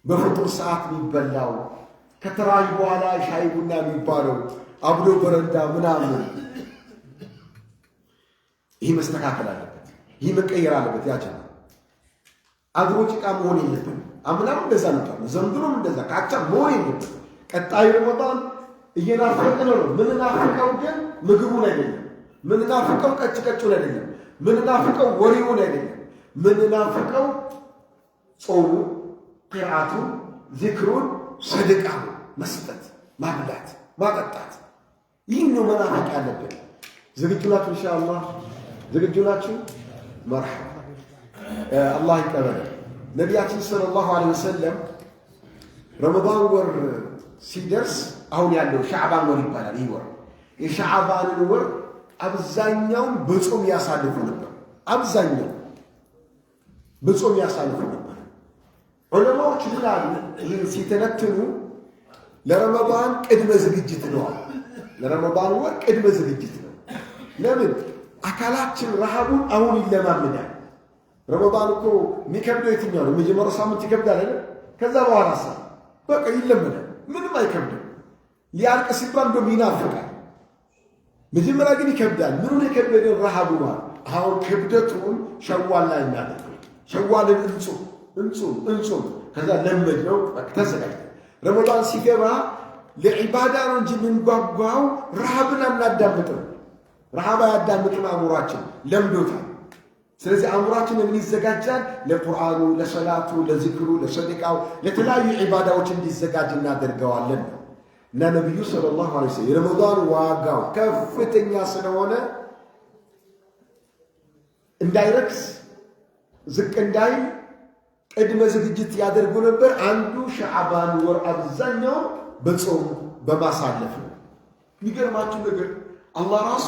S1: በፍጡር ሰዓት የሚበላው ከተራዊ በኋላ ሻይ ቡና የሚባለው አብሎ በረንዳ ምናምን፣ ይህ መስተካከል አለበት። ይህ መቀየር አለበት። ያቸው አድሮ ጭቃ መሆን የለብን። አምናም እንደዛ ነበር፣ ዘንድሮም እንደዛ ካቻ መሆን የለብን። ቀጣዩ ረመዳን እየናፈቀን ነው። ምንናፍቀው ግን ምግቡን አይደለም። ምንናፍቀው ቀጭቀጩን አይደለም። ምንናፍቀው ወሬውን አይደለም። ምንናፍቀው ጾሙ፣ ቂርአቱ፣ ዚክሩን፣ ሰደቃ መስጠት፣ ማብላት፣ ማጠጣት። ይህ ነው መናፈቅ ያለብን። ዝግጁ ናችሁ? ኢንሻአላህ ዝግጁ ናችሁ? መርሐባ። አላህ ይቀበል። ነቢያችን ሰለላሁ ዐለይሂ ወሰለም ረመዳን ወር ሲደርስ አሁን ያለው ሻዕባን ወር ይባላል። ይህ ወር የሻዕባንን ወር አብዛኛውን በጾም ያሳልፉ ነበር። አብዛኛው በጾም ያሳልፉ ነበር። ዑለማዎች ይላሉ ይህን ሲተነትኑ ለረመዳን ቅድመ ዝግጅት ነው። ለረመዳን ወር ቅድመ ዝግጅት ነው። ለምን? አካላችን ረሃቡን አሁን ይለማመዳል። ረመዳን እኮ የሚከብደው የትኛው ነው? መጀመሪያው ሳምንት ይከብዳል አይደል? ከዛ በኋላ በቃ ይለመዳል፣ ምንም አይከብድም። ሊያልቅ ሲባል እንደውም ይናፍቃል። መጀመሪያ ግን ይከብዳል። ምኑን የከበደን? ረሃቡ ማለት አሁን ክብደቱን ሸዋል ላይ እናደርገው። ሸዋልን እንጹም ከዛ ለመድ ነው ተዘጋጅ። ረመዳን ሲገባ ለዒባዳ ነው እንጂ የምንጓጓው ረሃብን አናዳምጥም። ረሃብ አያዳምጥም። አእምሯችን ለምዶታል። ስለዚህ አእምሯችን ምን ይዘጋጃል? ለቁርአኑ፣ ለሰላቱ፣ ለዚክሩ፣ ለሰደቃው፣ ለተለያዩ ዒባዳዎች እንዲዘጋጅ እናደርገዋለን። እና ነቢዩ ሰለላሁ ዐለይሂ ወሰለም የረመዳን ዋጋው ከፍተኛ ስለሆነ እንዳይረክስ ዝቅ እንዳይል ቅድመ ዝግጅት ያደርጉ ነበር። አንዱ ሸዓባን ወር አብዛኛው በጾም በማሳለፍ ነው። የሚገርማችሁ ነገር አላህ ራሱ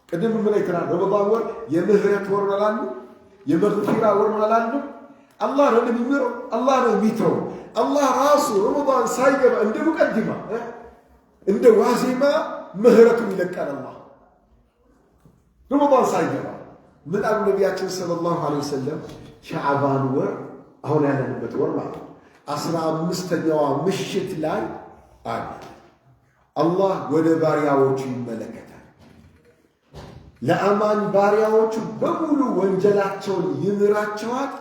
S1: ቅድም ምን አይተናል? ረመዳን ወር የምህረት ወር መላሉ የመግፊራ ወር መላሉ አላህ ነው የሚምረው፣ አላህ ነው የሚተው። አላህ ራሱ ረመዳን ሳይገባ እንደ ሙቀዲማ እንደ ዋዜማ ምህረቱን ይለቃል። አላህ ረመዳን ሳይገባ ምን አሉ ነቢያችን ሰለላሁ ዐለይሂ ወሰለም? ሸዓባን ወር አሁን ያለንበት ወር ማለት 15ኛዋ ምሽት ላይ አለ አላህ ወደ ባሪያዎቹ ይመለከታል። ለአማኝ ባሪያዎቹ በሙሉ ወንጀላቸውን ይምራቸዋል።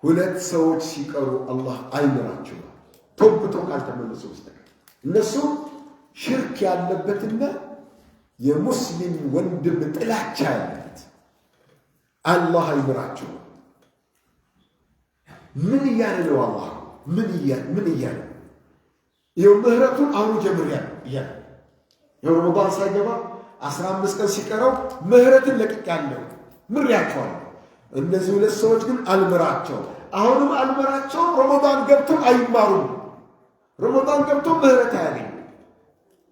S1: ሁለት ሰዎች ሲቀሩ አላህ አይምራቸውም፣ ተውብቶ ካልተመለሱ በስተቀር። እነሱም ሽርክ ያለበትና የሙስሊም ወንድም ጥላቻ ያለበት አላህ አይምራቸውም። ምን እያለ ነው አላህ? ምን እያለ ነው? ይኸው ምህረቱን አሁኑ ጀምሬያለሁ እያለ ይኸው ረመዳን ሳይገባ 15 ቀን ሲቀረው ምህረትን ለቅቄያለሁ፣ ምሬያቸዋለሁ። እነዚህ ሁለት ሰዎች ግን አልምራቸው፣ አሁንም አልምራቸው። ረመዳን ገብቶ አይማሩም። ረመዳን ገብቶ ምህረት አያገኙ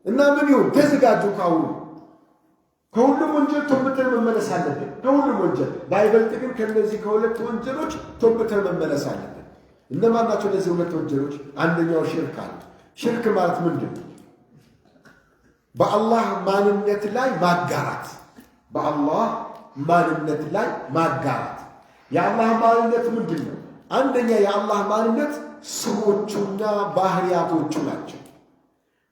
S1: እና ምን ይሁን? ተዘጋጁ። ከሁሉም ወንጀል ተውበተን መመለስ አለብን። ከሁሉም ወንጀል ባይበልጥ ግን ከነዚህ ከሁለት ወንጀሎች ተውበተን መመለስ አለብን። እነማን ናቸው እነዚህ ሁለት ወንጀሎች? አንደኛው ሽርክ አለ። ሽርክ ማለት ምንድን ነው? በአላህ ማንነት ላይ ማጋራት። በአላህ ማንነት ላይ ማጋራት። የአላህ ማንነት ምንድን ነው? አንደኛ የአላህ ማንነት ስሞቹና ባህሪያቶቹ ናቸው።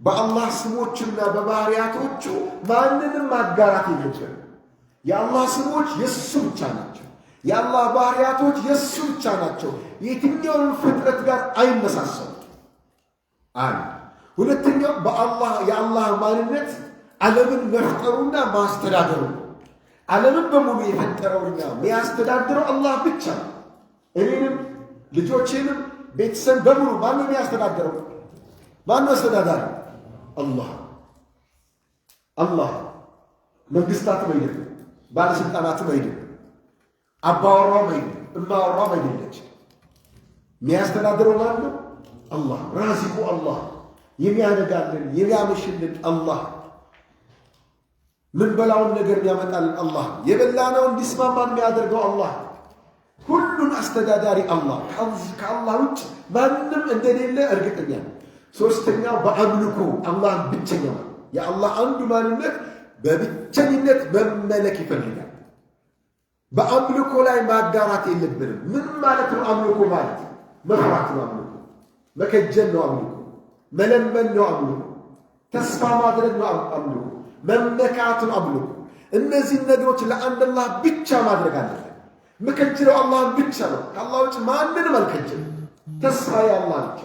S1: በአላህ ስሞቹና በባህሪያቶቹ ማንንም ማጋራት የለብንም። የአላህ ስሞች የሱ ብቻ ናቸው። የአላህ ባህሪያቶች የሱ ብቻ ናቸው። የትኛውን ፍጥረት ጋር አይመሳሰሉ። አንድ ሁለተኛው የአላህ ማንነት ዓለምን መፍጠሩና ማስተዳደሩ። ዓለምን በሙሉ የፈጠረውና የሚያስተዳድረው አላህ ብቻ ነው። እኔንም ልጆቼንም ቤተሰብ በሙሉ ማን ነው የሚያስተዳድረው? ማን ነው አስተዳዳሪ? አላህ። መንግስታትም አይደለም፣ ባለስልጣናትም አይደለም፣ አባወራም አይደለም፣ እማወራም አይደለች። የሚያስተዳድረው ማን ነው? አላህ። ራዚቁ አላህ፣ የሚያነጋልን የሚያመሽልን አላህ፣ ምን በላውን ነገር የሚያመጣልን አላህ፣ የበላነው እንዲስማማን የሚያደርገው አላህ፣ ሁሉን አስተዳዳሪ አላህ። ከአላህ ውጭ ማንም እንደሌለ እርግጠኛ ነው። ሶስተኛው በአምልኮ አላህ ብቸኛ ነው። የአላህ አንዱ ማንነት በብቸኝነት መመለክ ይፈልጋል። በአምልኮ ላይ ማጋራት የለብንም። ምን ማለት ነው አምልኮ ማለት? መፍራት ነው አምልኮ፣ መከጀል ነው አምልኮ፣ መለመን ነው አምልኮ፣ ተስፋ ማድረግ ነው አምልኮ፣ መመካት ነው አምልኮ። እነዚህን ነገሮች ለአንድ አላህ ብቻ ማድረግ አለብን። መከጀለው አላህን ብቻ ነው። ከአላህ ውጭ ማንንም አልከጀልም። ተስፋ የአላህ ብቻ።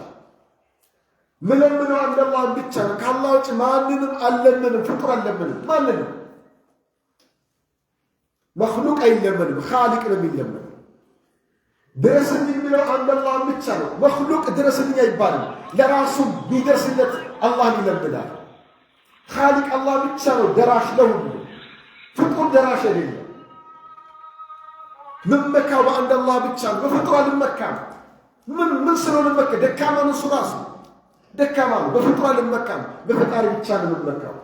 S1: ምለምነው አንድ አላህን ብቻ ነው። ከአላህ ውጭ ማንንም አልለምንም። ፍጡር አልለምንም። ማንንም መክሉቅ አይለምንም። ኻሊቅ ነው የሚለምነው። ድረስልኝ የሚለው አንድ አላህን ብቻ ነው። መክሉቅ ድረስልኝ አይባልም። ለራሱ ቢደርስለት አላህን ይለምናል። ኻሊቅ አላህ ብቻ ነው ደራሽ ለሁሉ። ፍጡር ደራሽ አይደለም። መመካው በአንድ አላህ ብቻ ነው። በፍጡር አልመካም። ምን ስለሆነ መካ? ደካማ ነው እሱ ራሱ ደካማ ነው። በፍጡር አልመካም። በፈጣሪ ብቻ ነው የምመካው።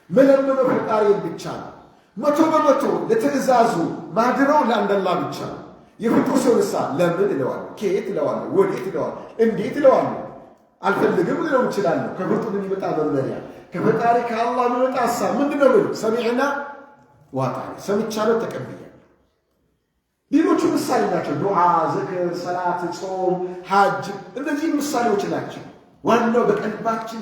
S1: መለምነው ፈጣሪን ብቻ ነው። 100% ለትዕዛዙ ማድረው ለአንድ አላህ ብቻ ነው። የፍጡር ሰው ንሳ ለምን እለዋለሁ? ከየት እለዋለሁ? ወዴት እለዋለሁ? እንዴት እለዋለሁ? አልፈልግም ልለው እችላለሁ። ከፍጡር የሚመጣ መመሪያ፣ ከፈጣሪ ከአላህ የሚመጣ ሀሳብ ምንድን ነው? ሰሚዕና ዋጣኒ፣ ሰምቻለሁ ተቀብያለሁ። ሌሎቹን ምሳሌ ናቸው። ዱዓ፣ ዝክር፣ ሰላት፣ ጾም፣ ሐጅ እነዚህ ምሳሌዎች ናቸው። ዋናው በቀልባችን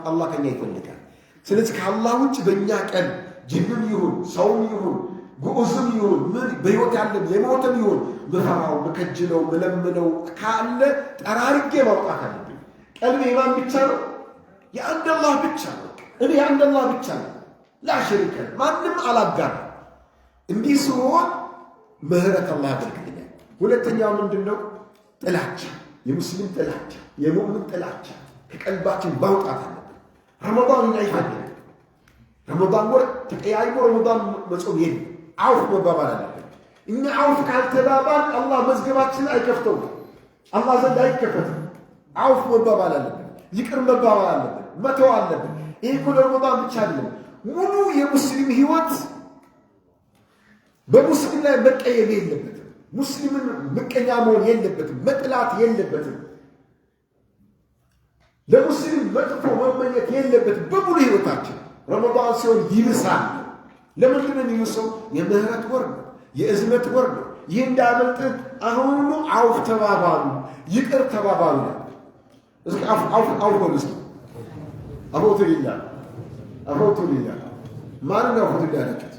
S1: አላህ ከኛ ይፈልጋል። ስለዚህ ከአላህ ውጭ በእኛ ቀልብ ጅንም ይሁን ሰውም ይሁን ጉዑዝም ይሁን ምን በሕይወት ያለም የሞተም ይሁን ምፈራው ምከጅለው ምለምነው ካለ ጠራርጌ ማውጣት አለብኝ። ቀልቤ የማን ብቻ ነው? የአንድ አላህ ብቻ ነው። እኔ የአንድ አላህ ብቻ ነው። ላሸሪከ ማንም አላጋራ። እንዲህ ሲሆን ምህረት አላህ ያደርግልኛል። ሁለተኛው ምንድን ነው? ጥላቻ፣ የሙስሊም ጥላቻ፣ የሙእምን ጥላቻ ከቀልባችን ማውጣት አለብን። ረመዳን እኛ ይፈልጋል። ረመዳን ወር ተቀያይሞ ረመዳን መጾም የለም። አውፍ መባባል አለብን። እኛ አውፍ ካልተባባል አላህ መዝገባችንን አይከፍተውም፣ አላህ ዘንድ አይከፈትም። አውፍ መባባል አለብን። ይቅር መባባል አለብን። መተው አለብን። ይህ እኮ ለረመዳን ብቻ አይደለም። ሙሉ የሙስሊም ህይወት በሙስሊም ላይ መቀየም የለበትም። ሙስሊምን ምቀኛ መሆን የለበትም። መጥላት የለበትም። ለሙስሊም መጥፎ መመኘት የለበትም። በሙሉ ህይወታችን ረመዳን ሲሆን ይብሳል። ለምንድን ነው የሚብሰው? የምህረት ወር ነው፣ የእዝነት ወር ነው። ይህ እንዳያመልጥን አሁኑ አውፍ ተባባሉ፣ ይቅር ተባባሉ። እስኪ አውፍ በሉ እስኪ። አቦቱ ይላል አቦቱ ይላል። ማንን ነው አቦቱ ያላችሁት?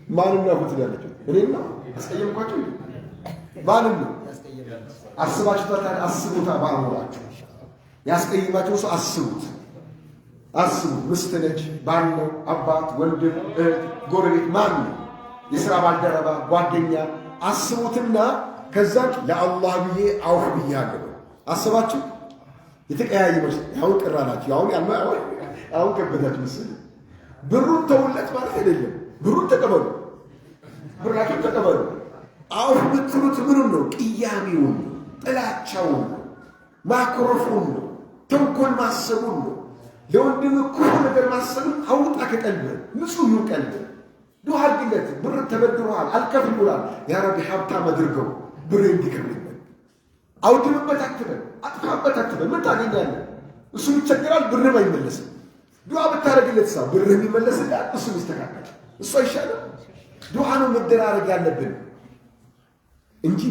S1: ማንን ነው አቦቱ ያላችሁት? እኔን ነው አስቀየምኳችሁ? ማንን ነው አስባችሁታል? አስቡታ ባሞራችሁ ያስቀይማችሁ ሰው አስቡት። ምስት ነች፣ ባል ነው፣ አባት፣ ወንድም፣ እህት፣ ጎረቤት፣ ማን ነው? የሥራ ባልደረባ፣ ጓደኛ አስቡትና ከዛ ለአላህ ብዬ አውፍ ብያለሁ። አስባችሁ የተቀያየመች አሁን ቅራናችሁ አሁን ከበዳችሁ ምስል ብሩን ተውለት ማለት አይደለም። ብሩን ተቀበሉ፣ ብራችሁን ተቀበሉ። አውፍ ብትሉት ምኑን ነው? ቅያሜውን፣ ጥላቻውን፣ ማኩረፉን ነው፣ ተንኮል ማሰቡን ነው። ለወንድም ክፉ ነገር ማሰቡን አውጣ ከቀልብህ። ንጹህ ይሁን ቀልብህ። ዱዓ አድርግለት። ብር ተበድሮሃል አልከፍል ብሏል። ያ ረቢ ሀብታም አድርገው ብር እንዲከፍልበት። አውድምበት አትበል፣ አጥፋበት አትበል። ምን ታገኛለህ? እሱ ይቸግራል፣ ብርም አይመለስም። ዱዓ ብታደርግለት ሳ ብርህም ይመለስልሃል፣ እሱም ይስተካከል። እሱ አይሻልም? ዱዓ ነው መደራረግ ያለብን እንጂ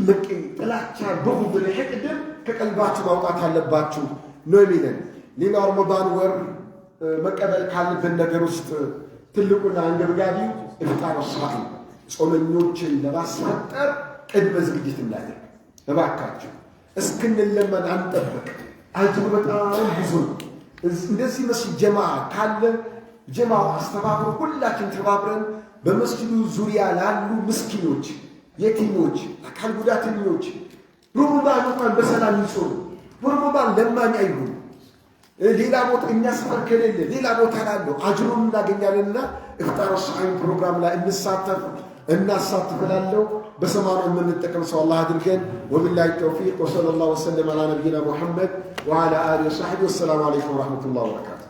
S1: ጥላቻ፣ ብጉድ፣ ሕቅድም ከቀልባችሁ ማውጣት አለባችሁ ነው የሚለን። ሌላ ረመዳን ወር መቀበል ካለብን ነገር ውስጥ ትልቁና አንገብጋቢው ኢፍጣር ሷኢም፣ ጾመኞችን ለማስፈጠር ቅድመ ዝግጅት እናደርግ። እባካችሁ እስክንለመን አንጠብቅ። አጅሩ በጣም ብዙ ነው። እንደዚህ መስጂድ ጀማ ካለ ጀማው አስተባብሮ ሁላችን ተባብረን በመስጂዱ ዙሪያ ላሉ ምስኪኖች፣ የቲሞች፣ አካል ጉዳተኞች ረመዳን እንኳን በሰላም ይጾሙ። ረመዳን ለማኝ አይሁን። ሌላ ቦታ እኛ ሰፈር ከሌለ ሌላ ቦታ ላለው አጅሩን እናገኛለንና ኢፍጣር ሷኢም ፕሮግራም ላይ እናሳትፈላለሁ። በሰማነው የምንጠቀም ሰው አላህ አድርገን። ወቢላሂ ተውፊቅ ወሰለላሁ ወሰለም ዐላ ነቢይና ሙሐመድ ወዐላ አሊሂ ወሰሕቢሂ። ወሰላሙ ዐለይኩም ወረሕመቱላሂ ወበረካቱህ።